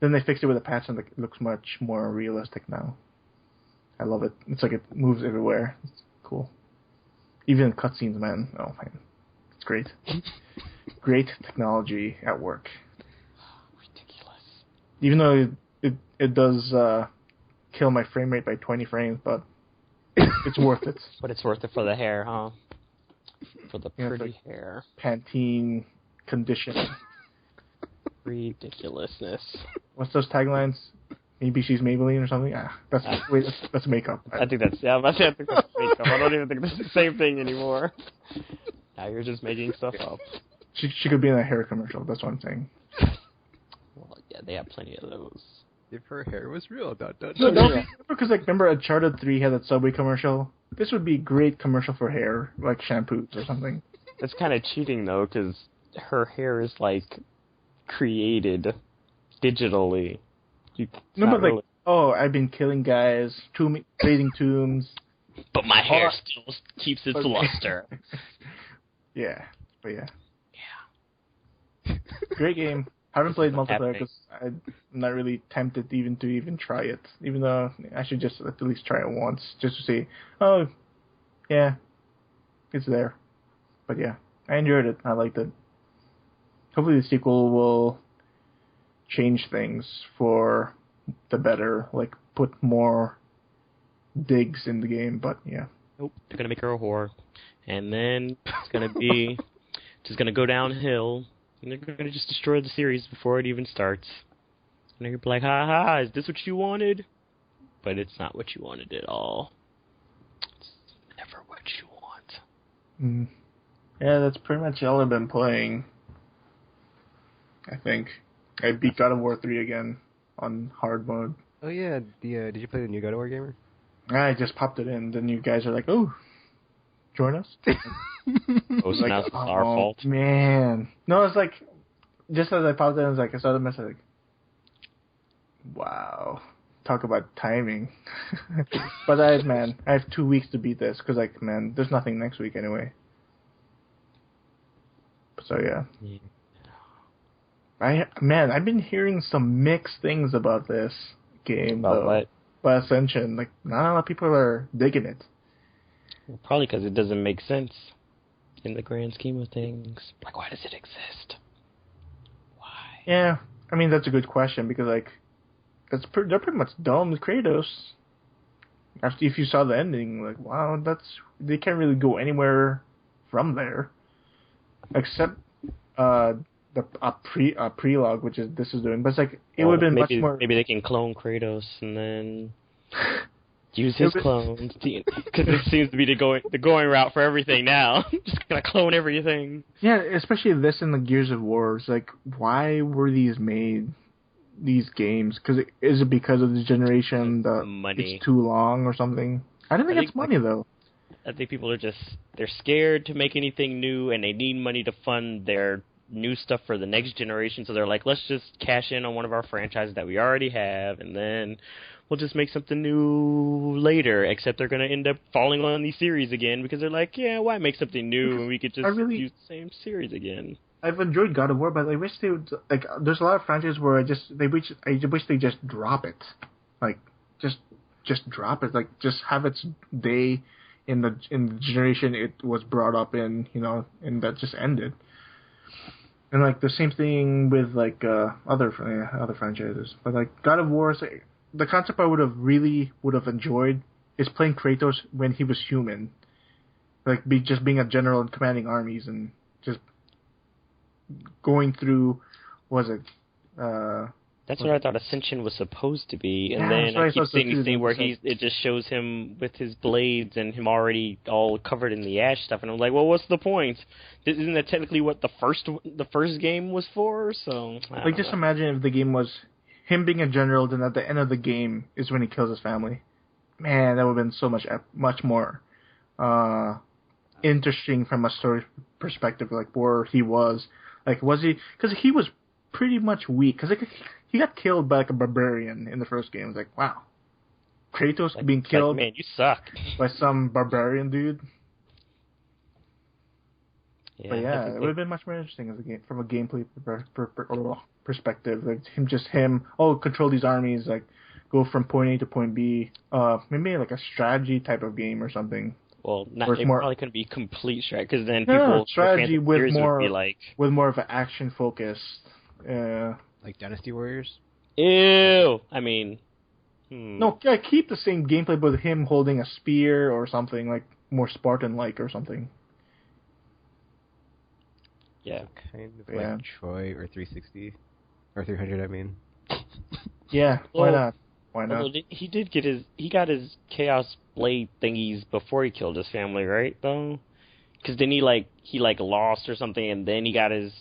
Then they fixed it with a patch and like, it looks much more realistic now. I love it. It's like it moves everywhere. It's cool. Even in cutscenes, man. Oh man, it's great. Great technology at work. Ridiculous. Even though it does kill my frame rate by 20 frames, but it's worth it. But it's worth it for the hair, huh? For the Yeah, pretty it's like hair. Pantene conditioning. Ridiculousness. What's those taglines? Maybe she's Maybelline or something. That's makeup. I think that's I think that's makeup. I don't even think that's the same thing anymore. Now you're just making stuff up. She could be in a hair commercial. That's what I'm saying. Well, yeah, they have plenty of those. If her hair was real, Because like remember Uncharted 3 had that Subway commercial. This would be a great commercial for hair, like shampoos or something. It's kind of cheating though, because her hair is like created digitally. No, but like, oh, I've been killing guys, raising tombs. But my hair still keeps its luster. Yeah, but yeah. Great game. Haven't played multiplayer because I'm not really tempted to even try it. Even though I should just at least try it once, just to see. Oh, yeah, it's there. But yeah, I enjoyed it. I liked it. Hopefully the sequel will change things for the better, like put more digs in the game. But yeah. Nope, they're gonna make her a whore, and then it's gonna be just gonna go downhill. And they're going to just destroy the series before it even starts. And you're like, ha ha, is this what you wanted? But it's not what you wanted at all. It's never what you want. Yeah, that's pretty much all I've been playing. I think. I beat God of War 3 again on hard mode. Oh yeah, did you play the new God of War gamer? I just popped it in. Then you guys are like, oh, join us? Oh, so now it's our fault? Man. No, it's like, just as I popped in, I saw the message, like, wow. Talk about timing. But I have 2 weeks to beat this, because, like, man, there's nothing next week anyway. So, yeah. I've been hearing some mixed things about this game, about what? About Ascension. Like, not a lot of people are digging it. Well, probably because it doesn't make sense in the grand scheme of things. Like, why does it exist? Why? Yeah, I mean, that's a good question, because, like, they're pretty much done with Kratos. If you saw the ending, like, wow, they can't really go anywhere from there. Except, the prelogue, which is this is doing. But it's like, it would have been much more... Maybe they can clone Kratos and then... use his clones, because it seems to be the going route for everything now. Just gonna clone everything. Yeah, especially this and the Gears of War. It's like, why were these made? These games? Is it because of the generation that money. It's too long or something? I don't think it's money though. I think people are they're scared to make anything new, and they need money to fund their new stuff for the next generation. So they're like, let's just cash in on one of our franchises that we already have, and then we'll just make something new later, except they're going to end up falling on these series again, because they're like, yeah, why make something new when we could just use the same series again? I've enjoyed God of War, but I wish they would like. There's a lot of franchises where I wish they just drop it, like just drop it, like just have its day in the generation it was brought up in, and that just ended. And like the same thing with like other franchises, but like God of War, the concept I would have enjoyed is playing Kratos when he was human, like just being a general and commanding armies and just going through, was it? That's what I thought Ascension was supposed to be, and Yeah, then I keep seeing this thing where it just shows him with his blades and him already all covered in the ash stuff, and I'm like, well, what's the point? Isn't that technically what the first game was for? So like, just imagine if the game was him being a general, then at the end of the game is when he kills his family. Man, that would have been so much more interesting from a story perspective, like where he was. Like, was he? Because he was pretty much weak. Because like, he got killed by like a barbarian in the first game. It was like, wow, Kratos being killed. Man, you suck. By some barbarian dude. Yeah, but yeah, it would have been much more interesting as a game from a gameplay perspective. Like him. Oh, control these armies. Like, go from point A to point B. Maybe like a strategy type of game or something. Well, it probably couldn't be complete strategy, because then people strategy with more would be like, with more of an action focus. Like Dynasty Warriors. Ew. I mean, no, keep the same gameplay, but with him holding a spear or something like more Spartan-like or something. Yeah, kind of like Troy or 360 or 300. I mean. Yeah, why not? Why not? He got his Chaos Blade thingies before he killed his family, right? Though, because then he lost or something, and then he got his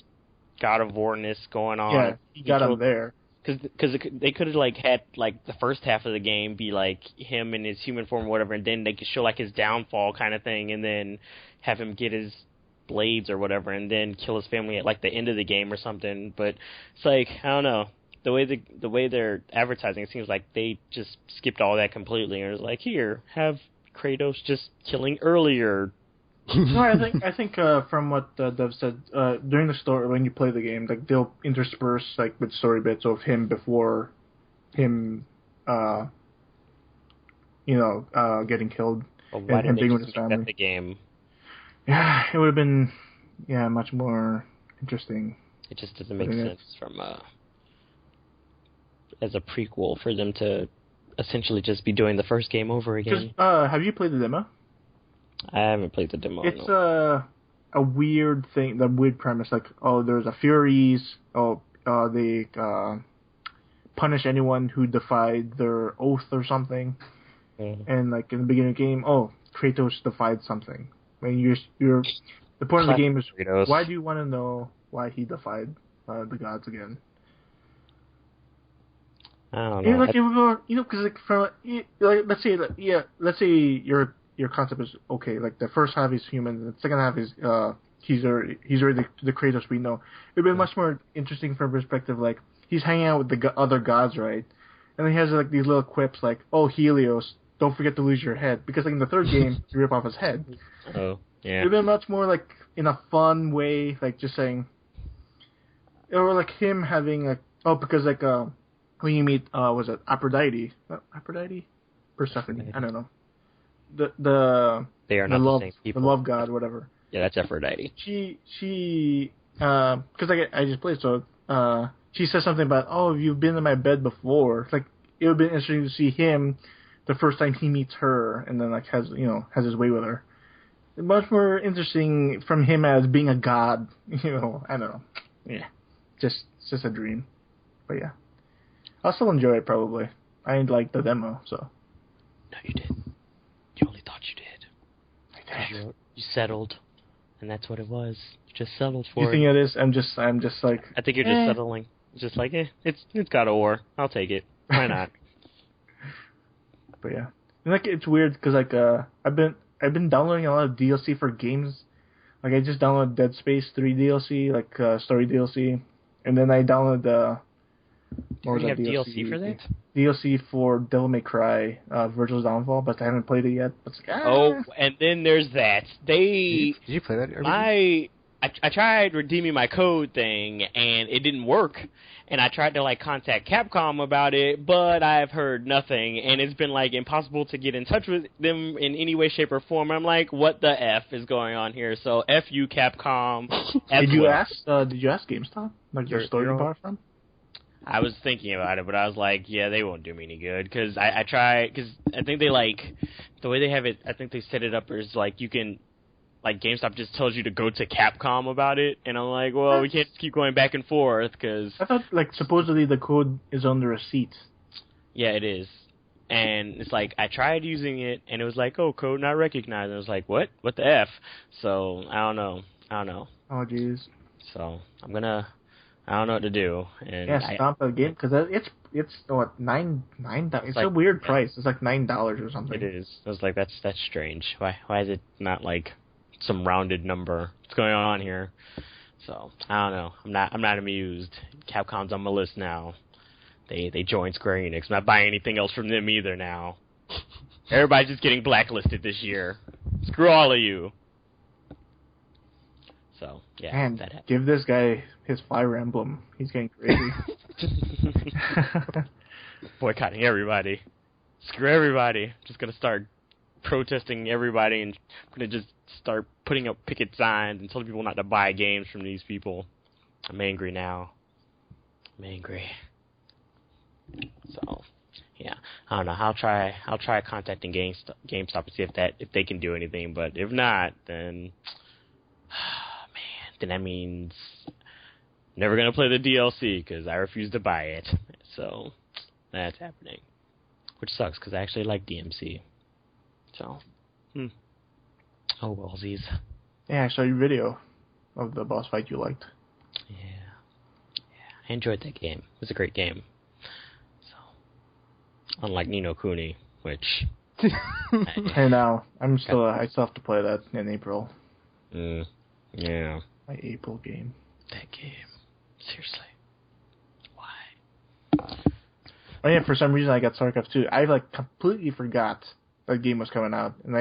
God of War-ness going on. Yeah, he got him there. Because they could have had the first half of the game be like him in his human form or whatever, and then they could show like his downfall kind of thing, and then have him get his blades or whatever, and then kill his family at like the end of the game or something. But it's like, I don't know. The way they're advertising, it seems like they just skipped all that completely, and it was like, here, have Kratos just killing earlier. No, I think from what Dev said, during the story when you play the game, like they'll intersperse like with story bits of him before him, getting killed, well, why and him being with just his family. That the game? Yeah, it would have been much more interesting. It just doesn't make sense from as a prequel for them to essentially just be doing the first game over again. Have you played the demo? I haven't played the demo. It's a weird thing, the weird premise. Like, there's a Furies. They punish anyone who defied their oath or something. Mm-hmm. And like in the beginning of the game, Kratos defied something. When you're the point of the game is Kratos. Why do you want to know why he defied the gods again? I don't know. Because let's say your concept is okay. Like the first half is human, and the second half is he's already the Kratos we know. It'd be much more interesting from a perspective like he's hanging out with the other gods, right? And he has like these little quips like, "Oh, Helios, don't forget to lose your head," because like in the third game you rip off his head. Oh, yeah. It'd be much more like in a fun way, like just saying, or like him having because like when you meet was it Aphrodite? Persephone? I don't know. They are not the same people. The love god, whatever. Yeah, that's Aphrodite. She because I just played, so she says something about, you've been in my bed before. Like it would be interesting to see him the first time he meets her, and then like has his way with her. Much more interesting from him as being a god. I don't know. Yeah, it's just a dream. But yeah, I'll still enjoy it probably. I didn't like the demo, so. No, you did. You only thought you did. I did. You settled, and that's what it was. You just settled for it. You think it is? I'm just like. I think you're just settling. It's just like, it's God of War. I'll take it. Why not? But yeah, and like it's weird because like I've been downloading a lot of DLC for games. Like I just downloaded Dead Space 3 DLC, like story DLC, and then I downloaded you have DLC for that? DLC for Devil May Cry, Virtual's Downfall, but I haven't played it yet. But it's like, and then there's that. Did you play that? I tried redeeming my code thing, and it didn't work. And I tried to, like, contact Capcom about it, but I've heard nothing. And it's been, like, impossible to get in touch with them in any way, shape, or form. I'm like, what the F is going on here? So, F you, Capcom. Did you ask GameStop? Like, your store you bought from? I was thinking about it, but I was like, yeah, they won't do me any good. Because I tried, because I think they, like, the way they have it, I think they set it up is, like, you can... Like, GameStop just tells you to go to Capcom about it, and I'm like, well, we can't just keep going back and forth, because... I thought, like, supposedly the code is on the receipt. Yeah, it is. And it's like, I tried using it, and it was like, oh, code not recognized. And I was like, what? What the F? So, I don't know. Oh, jeez. So, I don't know what to do. And yeah, stop the game, because it's what, $9? It's a weird price. It's like $9 or something. It is. I was like, that's strange. Why is it not, like... some rounded number. What's going on here? So I don't know. I'm not amused. Capcom's on my list now. They joined Square Enix. I'm not buying anything else from them either now. Everybody's just getting blacklisted this year. Screw all of you. So yeah, man, that happened. Give this guy his Fire Emblem. He's getting crazy. Boycotting everybody. Screw everybody. Just gonna start protesting everybody, and I'm going to just start putting up picket signs and telling people not to buy games from these people. I'm angry now. I'm angry. So, yeah. I don't know. I'll try contacting GameStop and see if they can do anything, but if not, then then that means I'm never going to play the DLC because I refuse to buy it. So, that's happening. Which sucks because I actually like DMC. So, oh, wellsies. Yeah, I saw your video of the boss fight you liked. Yeah, I enjoyed that game. It was a great game. So, unlike Ni no Kuni, which... I know. I still have to play that in April. Yeah. My April game. That game. Seriously. Why? Oh yeah, for some reason I got StarCraft 2. I like completely forgot that game was coming out, and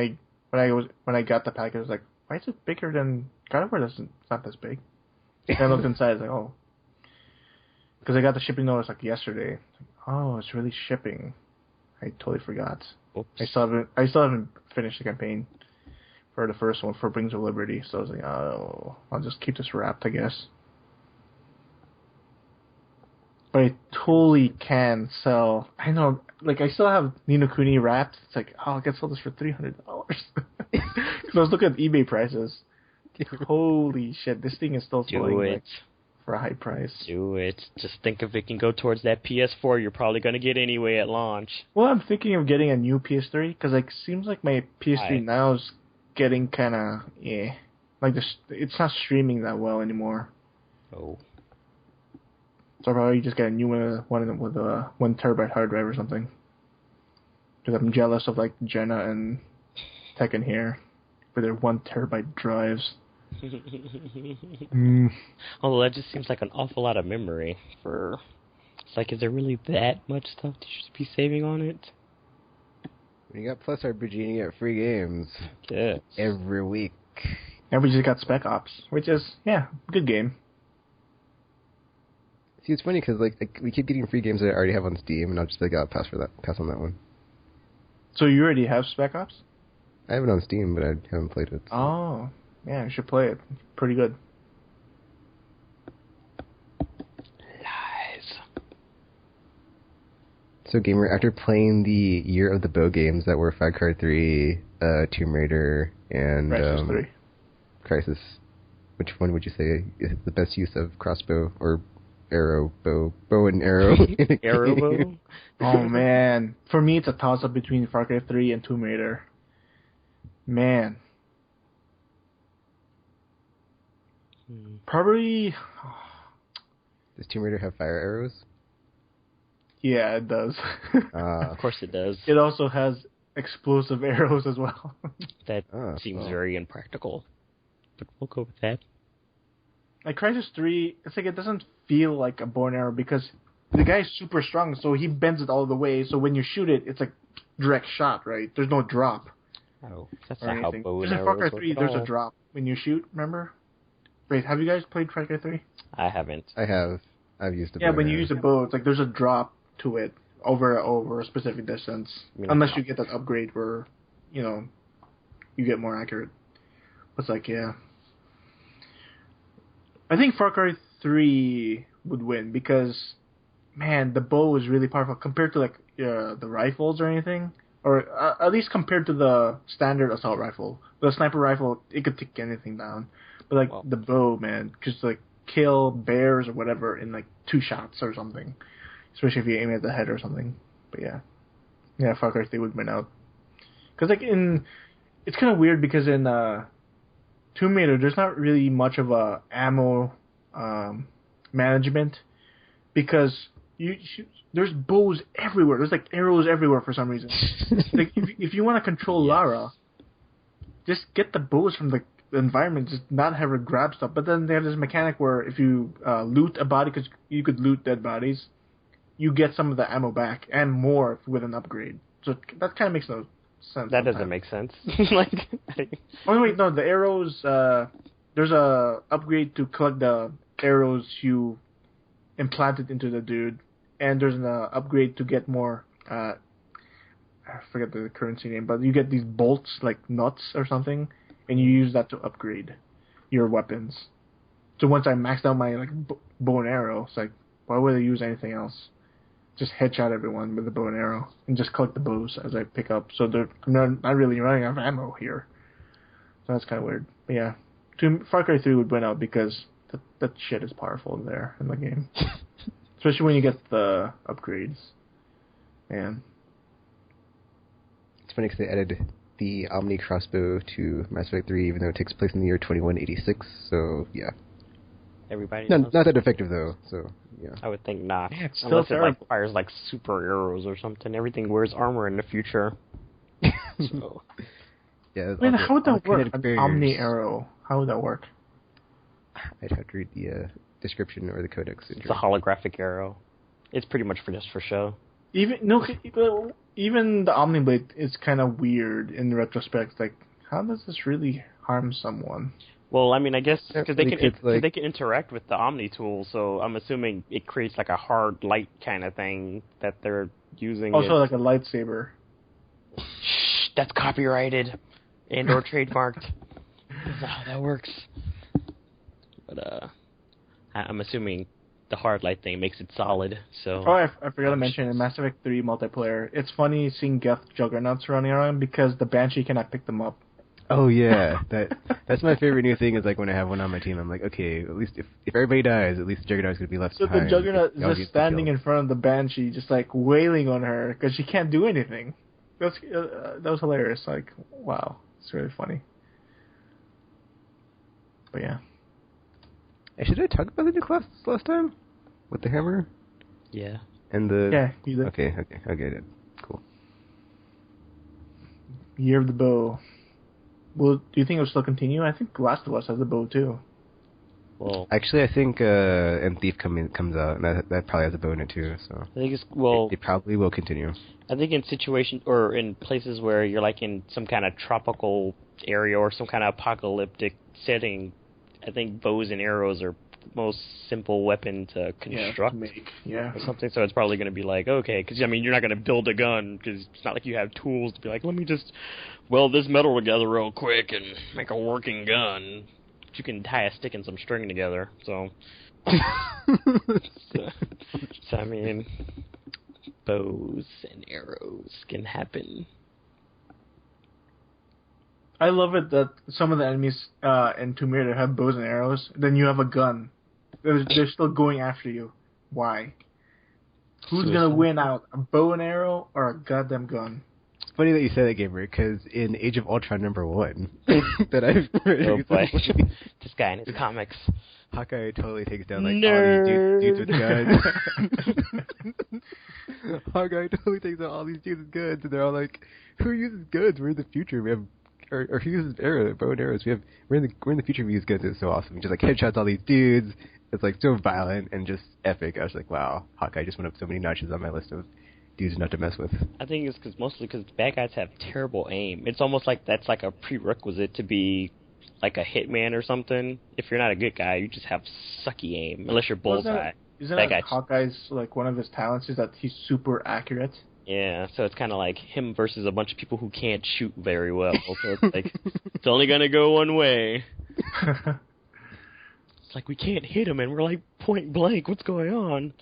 when I got the pack, I was like, why is it bigger than God of War? It's not this big. And I looked inside, I was like, oh, because I got the shipping notice like yesterday. Like, oh, it's really shipping. I totally forgot. Oops. I still haven't finished the campaign for the first one for Rings of Liberty, so I was like, oh, I'll just keep this wrapped, I guess. But I totally can sell. I know, like, I still have Ni no Kuni wrapped. It's like, oh, I can sell this for $300. Because I was looking at eBay prices. Holy shit, this thing is still selling like, for a high price. Do it. Just think if it can go towards that PS4 you're probably going to get anyway at launch. Well, I'm thinking of getting a new PS3, because like, seems like my PS3 now is getting kind of, like, it's not streaming that well anymore. Oh. So I'll probably just get a new one with a 1 terabyte hard drive or something. Because I'm jealous of like Jenna and Tekken here with their 1 terabyte drives. Although that just seems like an awful lot of memory for... It's like, is there really that much stuff to just be saving on it? You got Plus RPG and you get free games. Yes. Every week. And we just got Spec Ops, which is, good game. See, it's funny because like we keep getting free games that I already have on Steam, and I'll just like pass on that one. So you already have Spec Ops? I have it on Steam, but I haven't played it. So. Oh, yeah, you should play it. It's pretty good. Lies. So, Gamer, after playing the Year of the Bow games that were Far Cry 3, Tomb Raider, and Crisis, which one would you say is the best use of crossbow or bow and arrow? Arrow bow? Oh man, for me it's a toss up between Far Cry 3 and Tomb Raider. Man, probably. Does Tomb Raider have fire arrows? Yeah, it does. Of course it does. It also has explosive arrows as well. That seems very impractical, but we'll go with that. Like Crisis 3, it's like it doesn't feel like a bow and arrow because the guy's super strong, so he bends it all the way. So when you shoot it, it's like direct shot, right? There's no drop. Oh, that's not how bow and arrows work. In Far Cry 3, there's a drop when you shoot. Remember? Wait, have you guys played Far Cry 3? I haven't. I've used the Yeah, bow when and you arrow. use a bow, it's like there's a drop to it over a specific distance, unless you get that upgrade where, you get more accurate. But it's like, yeah. I think Far Cry 3 would win because, man, the bow is really powerful compared to like the rifles or anything, or at least compared to the standard assault rifle. The sniper rifle, it could take anything down, but like the bow, man, just like kill bears or whatever in like 2 shots or something, especially if you aim at the head or something. But yeah, Far Cry 3 would win out because like it's kind of weird because in Tomb Raider, there's not really much of a ammo management because there's bows everywhere. There's like arrows everywhere for some reason. Like if you want to control Lara, just get the bows from the environment. Just not have her grab stuff. But then they have this mechanic where if you loot a body, because you could loot dead bodies, you get some of the ammo back and more with an upgrade. So that kind of makes no sense. That doesn't make sense. Like, oh wait, no, the arrows. There's a upgrade to collect the arrows you implanted into the dude, and there's an upgrade to get more. I forget the currency name, but you get these bolts like nuts or something, and you use that to upgrade your weapons. So once I maxed out my like bow and arrow, it's like, why would I use anything else? Just headshot everyone with the bow and arrow and just collect the bows as I pick up. So I'm not really running out of ammo here. So that's kind of weird. But yeah, Far Cry 3 would win out because that shit is powerful there in the game. Especially when you get the upgrades. Man. It's funny because they added the Omni crossbow to Mass Effect 3, even though it takes place in the year 2186. So yeah. Everybody not that effective though. So yeah. I would think not. Yeah, it's still unless terrible. it like fires like super arrows or something. Everything wears armor in the future. So. Yeah. I mean, how would that work? Kinetic An Omni arrow. How would that work? I'd have to read the description or the codex. It's a holographic arrow. It's pretty much just for show. Even the Omni Blade is kind of weird in retrospect. Like, how does this really harm someone? Well, I mean, I guess because they like, can interact with the Omni tool, so I'm assuming it creates like a hard light kind of thing that they're using. Also, like a lightsaber. Shh, that's copyrighted and/or trademarked. That's not how that works. But I'm assuming the hard light thing makes it solid. So. Oh, I forgot to mention in Mass Effect 3 multiplayer, it's funny seeing Geth Juggernauts running around because the Banshee cannot pick them up. Oh yeah, that's my favorite new thing. Is like when I have one on my team, I'm like, okay, at least if everybody dies, at least the Juggernaut's gonna be left So behind. the Juggernaut is Y'all just get the standing kill. in front of the Banshee, just like wailing on her because she can't do anything. That was hilarious. Like, wow, it's really funny. But yeah. Hey, should I talk about the new class last time with the hammer? Yeah. And the Yeah, you did. Okay, I get it. Cool. Year of the Bow. Well, do you think it'll still continue? I think Last of Us has a bow too. Well, actually, I think and Thief comes out, and that probably has a bow in it too. So I think it probably will continue. I think in situations or in places where you're like in some kind of tropical area or some kind of apocalyptic setting, I think bows and arrows are the most simple weapon to construct. Yeah. Or something. So it's probably going to be like, okay, because I mean you're not going to build a gun because it's not like you have tools to be like, let me just weld this metal together real quick and make a working gun. But you can tie a stick and some string together. So, so I mean, bows and arrows can happen. I love it that some of the enemies in Tomb Raider have bows and arrows. Then you have a gun. They're still going after you. Why? Who's gonna win out? A bow and arrow or a goddamn gun? It's funny that you say that, Gamer, because in Age of Ultron #1 that I've read, Oh boy, this guy and his comics. Hawkeye totally takes down like all these dudes with guns. Hawkeye totally takes down all these dudes with guns, and they're all like, "Who uses guns? We're in the future. We have." Or who uses bow and arrows? We're in the future. We use guns. It's so awesome. Just like headshots all these dudes. It's like so violent and just epic. I was like, wow, Hawkeye just went up so many notches on my list of dudes not to mess with. I think it's mostly because bad guys have terrible aim. It's almost like that's like a prerequisite to be like a hitman or something, if you're not a good guy, you just have sucky aim unless you're bullseye. Isn't that that Hawkeye's like one of his talents is that he's super accurate? Yeah, so it's kind of like him versus a bunch of people who can't shoot very well. So it's like it's only gonna go one way. It's like we can't hit him, and we're like point blank. What's going on?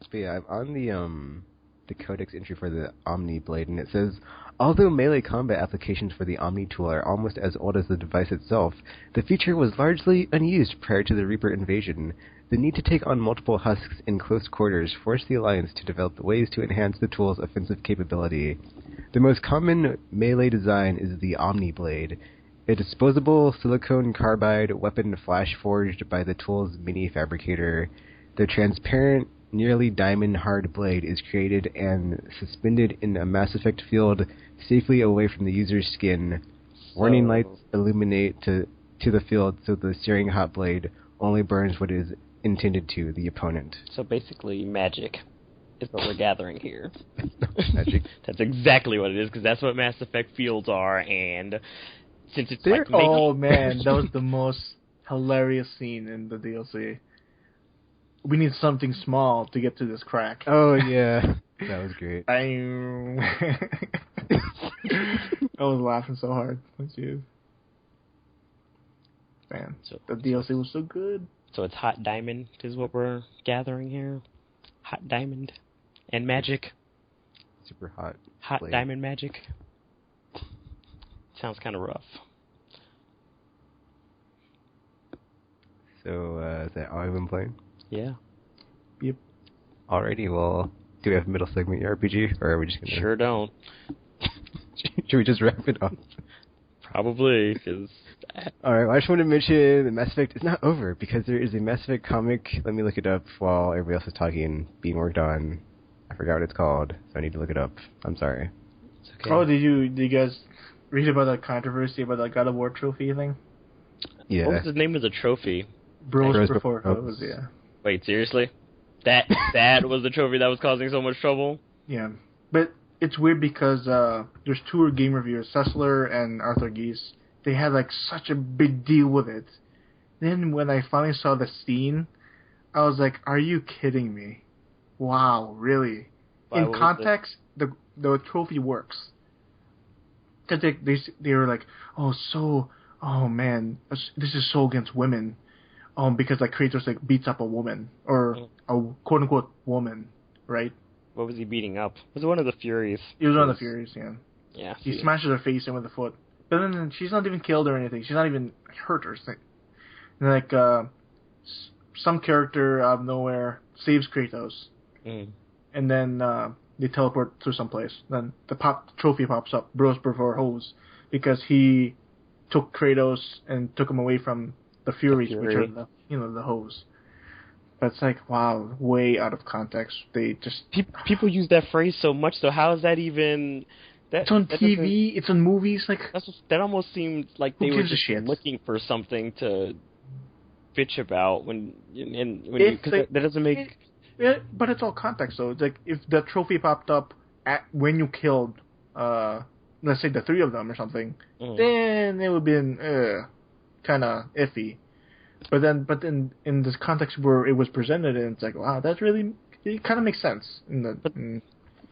But yeah, I'm on the codex entry for the Omni Blade, and it says, although melee combat applications for the Omni tool are almost as old as the device itself, the feature was largely unused prior to the Reaper invasion. The need to take on multiple husks in close quarters forced the Alliance to develop ways to enhance the tool's offensive capability. The most common melee design is the Omni Blade, a disposable silicon carbide weapon flash forged by the tool's mini fabricator. The transparent, nearly diamond-hard blade is created and suspended in a Mass Effect field safely away from the user's skin. Warning lights illuminate to the field so the searing hot blade only burns what is intended to, the opponent. So basically, magic is what we're gathering here. Magic. That's exactly what it is, because that's what Mass Effect fields are, and since it's There, like... oh man, that was the most hilarious scene in the DLC. We need something small to get to this crack. Oh, yeah. That was great. I was laughing so hard. Man, the DLC was so good. So it's Hot Diamond is what we're gathering here. Hot Diamond and magic. Super hot. Hot blade. Diamond magic. Sounds kind of rough. So, is that all I've been playing? Yeah. Yep. Alrighty, well, do we have a middle segment RPG, or are we just gonna... Sure don't. Should we just wrap it up? Probably, because... Alright, well, I just want to mention that Mass Effect is not over, because there is a Mass Effect comic. Let me look it up while everybody else is talking, being worked on. I forgot what it's called, so I need to look it up. I'm sorry. It's okay. Oh, did you guys read about that controversy about that God of War trophy thing? Yeah. What was the name of the trophy? Bros before hoes, yeah. Wait, seriously? That was the trophy that was causing so much trouble? Yeah. But it's weird because there's two game reviewers, Sessler and Arthur Geese. They had like such a big deal with it. Then when I finally saw the scene, I was like, are you kidding me? Wow, really? In context, the trophy works. Because they were like, oh man, this is so against women. Because like Kratos like beats up a woman, or a quote unquote woman, right? What was he beating up? Was it one of the Furies? It was one of the Furies, yeah. Yeah. He smashes her face in with a foot. But then she's not even killed or anything. She's not even hurt or something. And like, some character out of nowhere saves Kratos. And then they teleport to someplace. Then the trophy pops up, Bros Before Hoes, because he took Kratos and took him away from the Furies, which are the hoes. But it's like, wow, way out of context. They just... People use that phrase so much, so how is that even... It's on TV, it's on movies, like... That almost seemed like they were just looking for something to bitch about that doesn't make... but it's all context, though. It's like, if the trophy popped up when you killed, let's say the three of them or something, then it would have been kind of iffy. But then in this context where it was presented, and it's like, wow, that's really... It kind of makes sense in the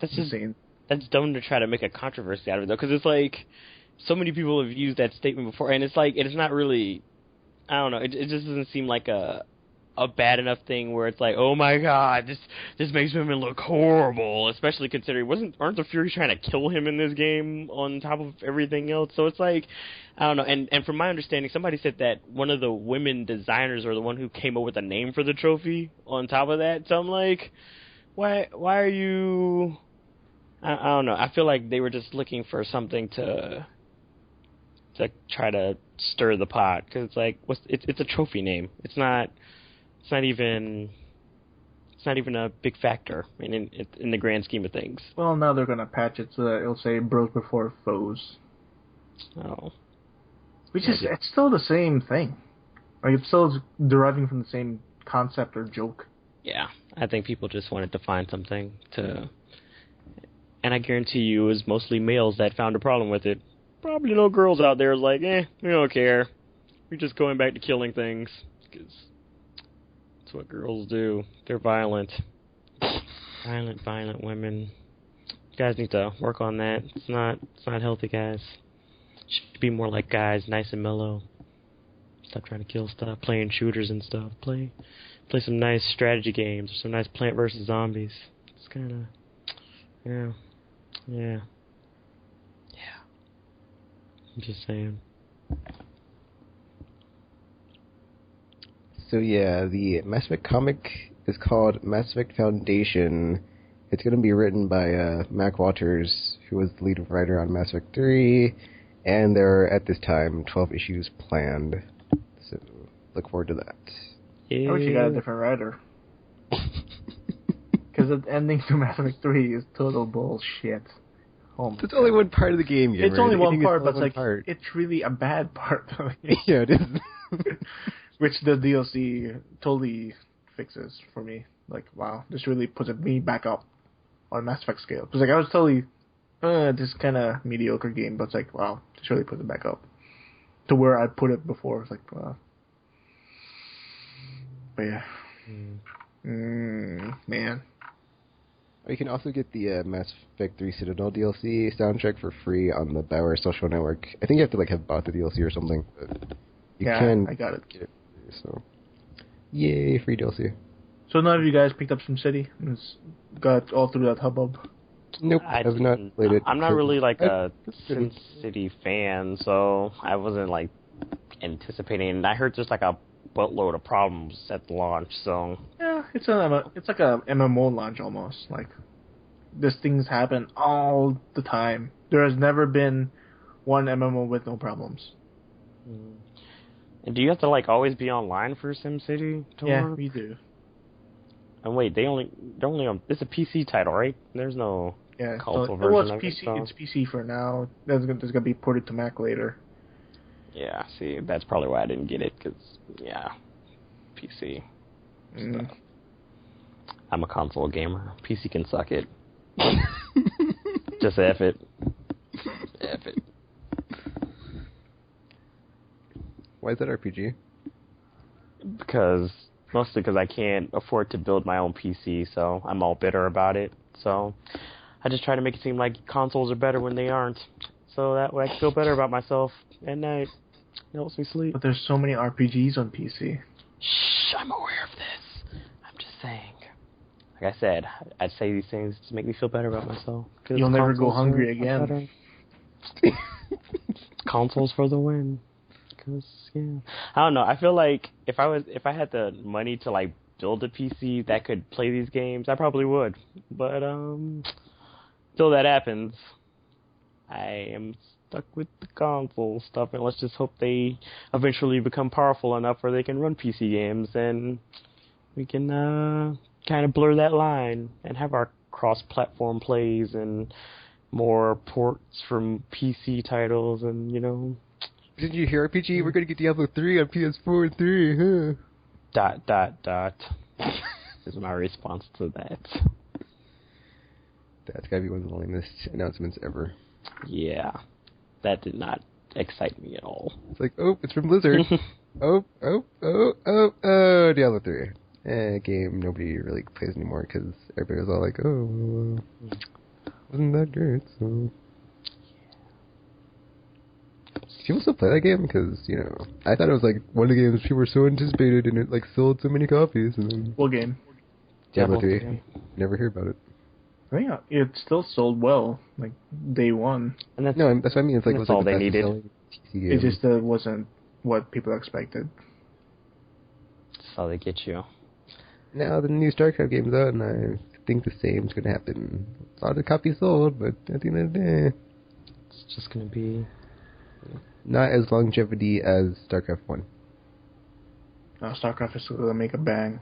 scene. That's dumb to try to make a controversy out of it, though, because it's like, so many people have used that statement before, and it's like, it's not really, I don't know, it just doesn't seem like a bad enough thing where it's like, oh my god, this makes women look horrible, especially considering, aren't the Furies trying to kill him in this game on top of everything else? So it's like, I don't know, and from my understanding, somebody said that one of the women designers are the one who came up with a name for the trophy on top of that, so I'm like, why are you... I don't know. I feel like they were just looking for something to try to stir the pot, because it's like it's a trophy name. It's not even a big factor in the grand scheme of things. Well, now they're gonna patch it so that it'll say Bros Before Foes. Oh, which is it's still the same thing. Like it's still deriving from the same concept or joke. Yeah, I think people just wanted to find something to. And I guarantee you it was mostly males that found a problem with it. probably no girls out there like, we don't care. We're just going back to killing things. Because that's what girls do. They're violent. Violent women. You guys need to work on that. It's not healthy, guys. Should be more like guys, nice and mellow. Stop trying to kill stuff, playing shooters and stuff. Play some nice strategy games, or some nice Plant vs. Zombies. It's kind of, yeah. I'm just saying. So yeah, the Mass Effect comic is called Mass Effect Foundation. It's going to be written by Mac Walters, who was the lead writer on Mass Effect 3, and there are, at this time, 12 issues planned. So, look forward to that. Yeah. I wish you got a different writer. Because the ending to Mass Effect 3 is total bullshit. Oh it's only one part of the game, It's only one part, but part. It's really a bad part. Yeah, it is. Which the DLC totally fixes for me. Like, wow, this really puts me back up on Mass Effect scale. Because like I was totally, this kind of mediocre game, but it's like, wow, this really puts it back up to where I put it before. It's like, wow. But yeah, man. You can also get the Mass Effect 3 Citadel DLC soundtrack for free on the BioWare social network. I think you have to like have bought the DLC or something. But I got it. Get it. So, yay, free DLC. So none of you guys picked up SimCity and got all through that hubbub? Nope, I've not played it. I'm not really like a SimCity fan, so I wasn't like anticipating. And I heard just like a buttload of problems at the launch. So yeah, it's like a MMO launch almost. Like these things happen all the time. There has never been one MMO with no problems. And do you have to like always be online for SimCity to work? We do. And wait, they're only on. It's a PC title, right? There's no console version of it. It's PC for now. That's gonna be ported to Mac later. Yeah, see, that's probably why I didn't get it, because, PC. So. I'm a console gamer. PC can suck it. Just F it. F it. Why is that RPG? Mostly because I can't afford to build my own PC, so I'm all bitter about it. So I just try to make it seem like consoles are better when they aren't. So that way I can feel better about myself at night. It helps me sleep. But there's so many RPGs on PC. Shh, I'm aware of this. I'm just saying. Like I said, I'd say these things to make me feel better about myself. You'll never go hungry again. Consoles for the win. Cause I don't know. I feel like if I had the money to like build a PC that could play these games, I probably would. But till that happens, I am stuck with the console stuff, and let's just hope they eventually become powerful enough where they can run PC games, and we can kind of blur that line and have our cross-platform plays and more ports from PC titles, and Did you hear RPG? We're gonna get Diablo 3 on PS4 and 3, huh? ... is my response to that. That's gotta be one of the lamest announcements ever. Yeah. That did not excite me at all. It's like, it's from Blizzard. Diablo 3. A game nobody really plays anymore because everybody was all like, wasn't that great, so... People still play that game because, I thought it was like one of the games people were so anticipated and it like sold so many copies. And then what game? Diablo 3. Never hear about it. Yeah, it still sold well, like day one. And that's what I mean. It's like that's all they needed. It just wasn't what people expected. That's how they get you. Now the new StarCraft game's out, and I think the same's going to happen. A lot of copies sold, but at the end of the day, it's just going to be not as longevity as StarCraft 1. StarCraft is going to make a bang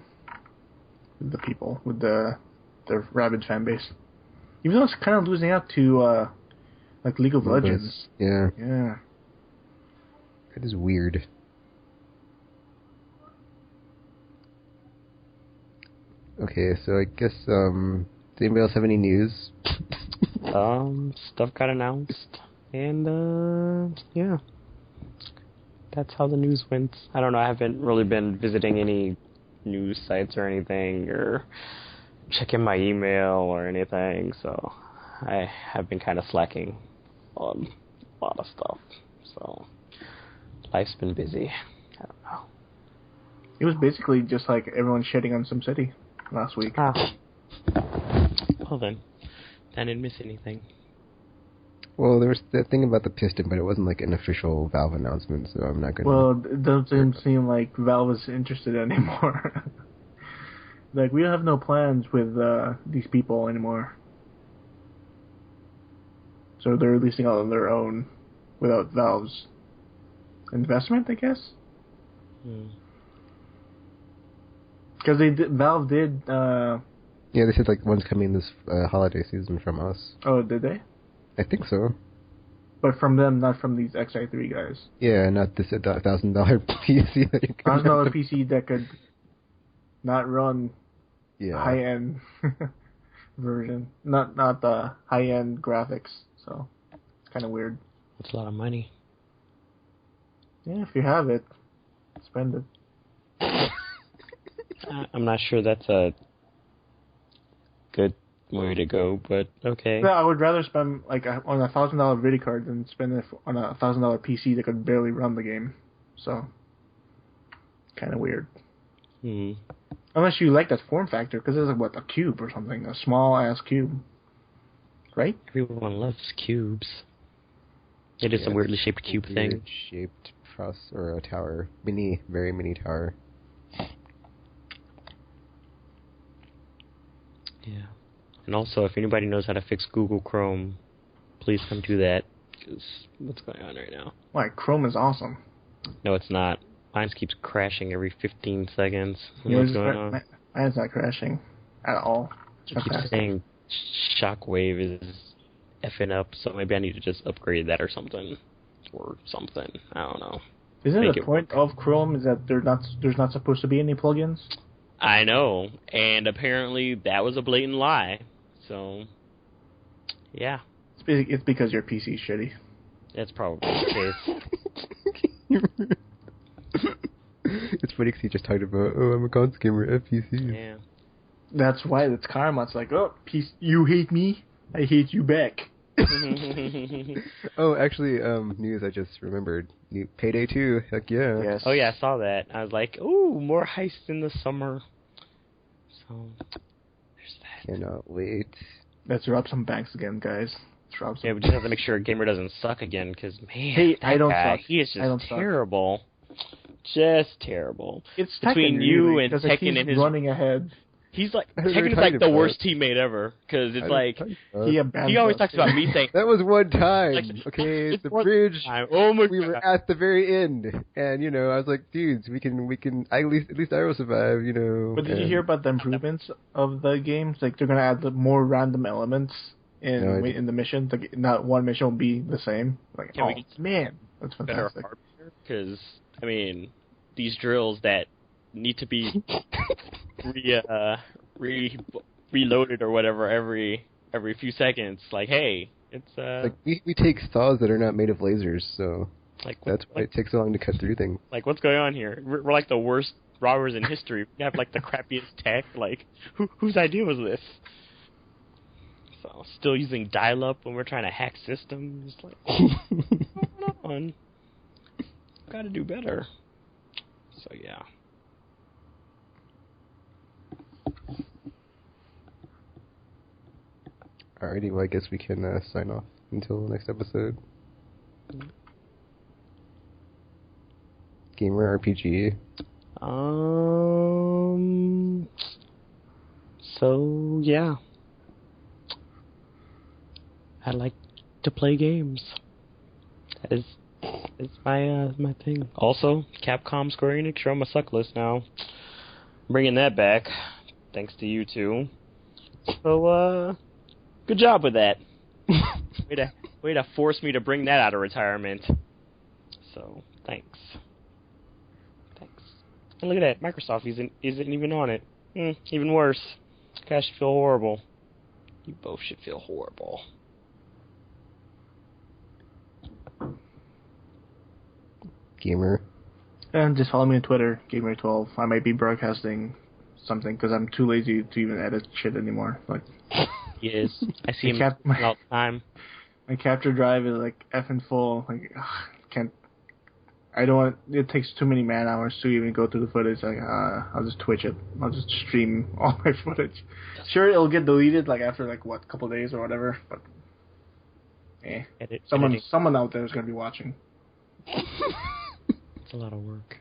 with the people, with their rabid fan base. Even though it's kind of losing out to like League of Legends. Yeah. Yeah. It is weird. Okay, so I guess, does anybody else have any news? Stuff got announced. And, yeah. That's how the news went. I don't know, I haven't really been visiting any news sites or anything, or checking my email or anything, so I have been kind of slacking on a lot of stuff. So, life's been busy. I don't know. It was basically just like everyone shitting on SimCity last week. Ah. Well then, I didn't miss anything. Well, there was that thing about the piston, but it wasn't like an official Valve announcement, so I'm not gonna... Well, it doesn't seem like Valve is interested anymore. Like, we have no plans with these people anymore. So they're releasing all on their own without Valve's investment, I guess? Because Valve did... Yeah, they said like one's coming this holiday season from us. Oh, did they? I think so. But from them, not from these XI3 guys. Yeah, not this $1,000 PC that you can $1,000 PC that could not run high-end version. Not the high-end graphics, so it's kind of weird. It's a lot of money. Yeah, if you have it, spend it. I'm not sure that's a good way to go, but okay. No, I would rather spend like on a $1,000 video card than spend it on a $1,000 PC that could barely run the game. So, kind of weird. Unless you like that form factor, because it's like what, a cube or something, a small ass cube, right? Everyone loves cubes. It is a weirdly shaped cube thing. Shaped truss or a tower, very mini tower. Yeah. And also, if anybody knows how to fix Google Chrome, please come do that. Because what's going on right now? Why, Chrome is awesome. No, it's not. Mine keeps crashing every 15 seconds. What's going on? Mine's not crashing at all. It keeps saying Shockwave is effing up, so maybe I need to just upgrade that or something. I don't know. Isn't the point of Chrome is that there's not supposed to be any plugins? I know, and apparently that was a blatant lie. So, yeah. It's because your PC's shitty. That's probably the case. It's funny because he just talked about, I'm a cons gamer, FPC. Yeah. That's why it's karma. It's like, you hate me, I hate you back. Oh, actually, news I just remembered. New Payday 2, heck yeah. Yes. Oh yeah, I saw that. I was like, ooh, more heists in the summer. So, there's that. Cannot wait. Let's rob some banks again, guys. Yeah, we just have to make sure a gamer doesn't suck again, because, man, hey, that don't guy, suck. he is just terrible. Just terrible. It's between Tekken, you really, and Tekken and his... running ahead. He's like, Tekken is like the worst teammate ever, because it's like, he always talks about me saying... That was one time, like, okay, the bridge, oh my we were at the very end, and, I was like, dudes, we can, at least I will survive, But did you hear about the improvements of the games? Like, they're going to add more random elements in the missions. Like, not one mission will be the same. Like, man, that's fantastic. Because, I mean, these drills that need to be reloaded or whatever every few seconds. Like, hey, it's like we take saws that are not made of lasers, so like that's why it takes so long to cut through things. Like, what's going on here? We're like the worst robbers in history. We have like the crappiest tech. Like, whose idea was this? So, still using dial-up when we're trying to hack systems. Like, what's going on? Got to do better. So yeah. Alrighty, well I guess we can sign off until the next episode. Gamer RPG. So yeah. I like to play games. That is my thing. Also, Capcom, Square Enix, you're on my suck list now. I'm bringing that back, thanks to you two. So, good job with that. way to force me to bring that out of retirement. So, thanks. And look at that, Microsoft isn't even on it. Even worse. You guys should feel horrible. You both should feel horrible. gamer. And just follow me on Twitter, Gamer12. I might be broadcasting something because I'm too lazy to even edit shit anymore. Like, He is. I see him Cap- all the time. my capture drive is like effing full. Like, can't. I don't want. It takes too many man hours to even go through the footage. Like, I'll just Twitch it. I'll just stream all my footage. Sure, it'll get deleted like after like what, couple days or whatever. But, someone out there is gonna be watching. It's a lot of work.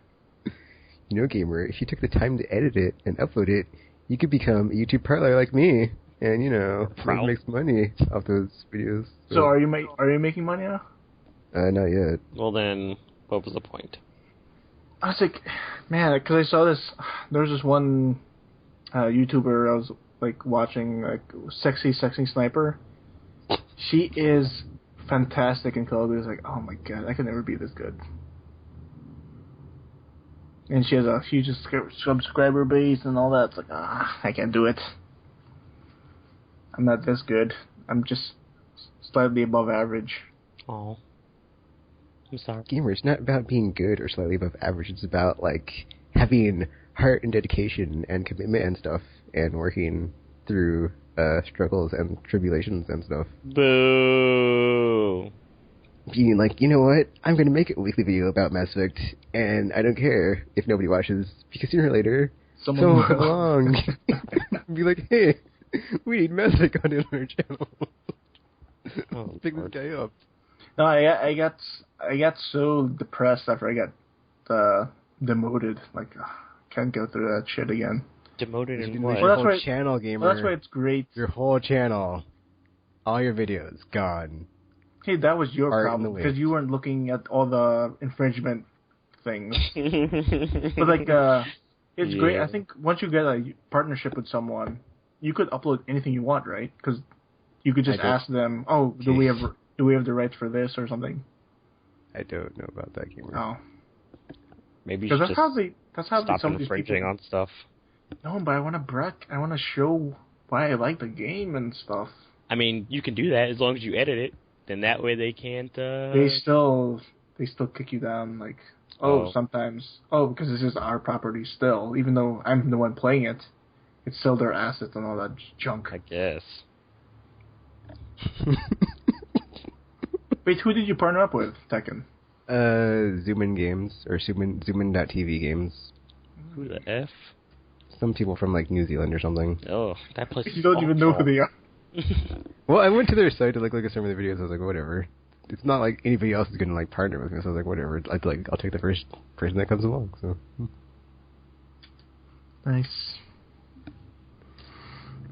You know, gamer, if you took the time to edit it and upload it, you could become a YouTube parlor like me, and make some money off those videos. So are you making money now? Not yet. Well then, what was the point? I was like, man, because I saw this. There was this one YouTuber I was like watching, like sexy sniper. She is fantastic in Call of Duty. I was like, oh my god, I could never be this good. And she has a huge subscriber base and all that. It's like, I can't do it. I'm not this good. I'm just slightly above average. Oh. I'm sorry. Gamer, it's not about being good or slightly above average. It's about, like, having heart and dedication and commitment and stuff and working through struggles and tribulations and stuff. Boo! Being like, you know what? I'm going to make a weekly video about Mass Effect, and I don't care if nobody watches, because sooner or later, someone will come along and be like, hey, we need Mass Effect content on our channel. Oh, pick this guy up. No, I got so depressed after I got demoted. Like, can't go through that shit again. Demoted in what? what? Well, whole channel, gamer. Well, that's why it's great. Your whole channel, all your videos gone. Hey, that was your Art problem because you weren't looking at all the infringement things. But like, it's great. I think once you get a partnership with someone, you could upload anything you want, right? Because you could just ask them, "Oh, do we have the rights for this or something?" I don't know about that, gamer. Oh, maybe you should that's how stop some of these infringing people... on stuff. No, but I want to show why I like the game and stuff. I mean, you can do that as long as you edit it. Then that way they can't. They still kick you down. Like, sometimes. Oh, because this is our property still, even though I'm the one playing it. It's still their assets and all that junk. I guess. Wait, who did you partner up with, Tekken? Zoomin Games or Zoomin.tv Games. Who the F? Some people from like New Zealand or something. Oh, that place. You don't even know who they are. Well, I went to their site to like look at some of the videos. I was like, whatever. It's not like anybody else is gonna like partner with me. So I was like, whatever. I'll take the first person that comes along. So. Nice.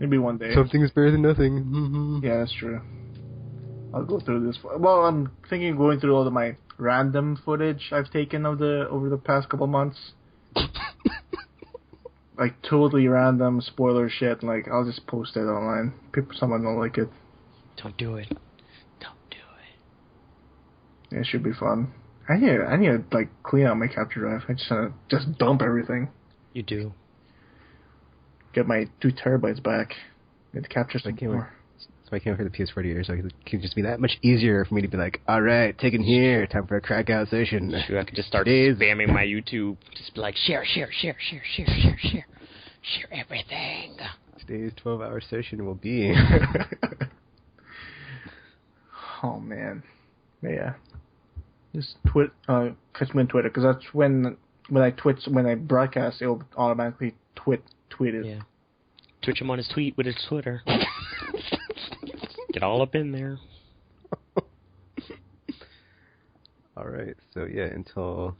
Maybe one day. Something's better than nothing. Yeah, that's true. I'll go through this. Well, I'm thinking of going through all of my random footage I've taken over the past couple months. Like totally random spoiler shit. Like I'll just post it online. Someone will like it. Don't do it. Don't do it. Yeah, it should be fun. I need to like clean out my capture drive. I just dump everything. You do. Get my 2 terabytes back. Need to capture some more. So I came for the PS4 years, so it can just be that much easier for me to be like, all right, taken here, time for a crack out session. Sure, I could just start spamming my YouTube. Just be like, share everything. Today's 12-hour session will be. Oh man, yeah. Just catch me on Twitter because that's when I broadcast, it'll automatically tweet it. Yeah. Twitch him on his tweet with his Twitter. Get all up in there. Alright, so yeah, until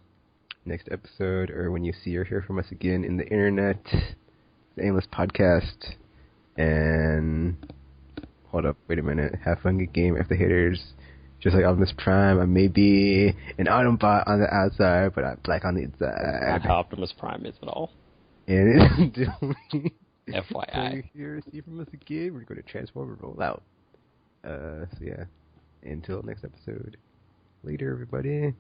next episode, or when you see or hear from us again in the internet, the Aimless podcast, and hold up, wait a minute, have fun, good game, F the haters, just like Optimus Prime, I may be an Autobot on the outside, but I'm black on the inside. Not how Optimus Prime is at all. And FYI. So you hear or see from us again, we're going to transform and roll out. So yeah, until next episode. Later, everybody.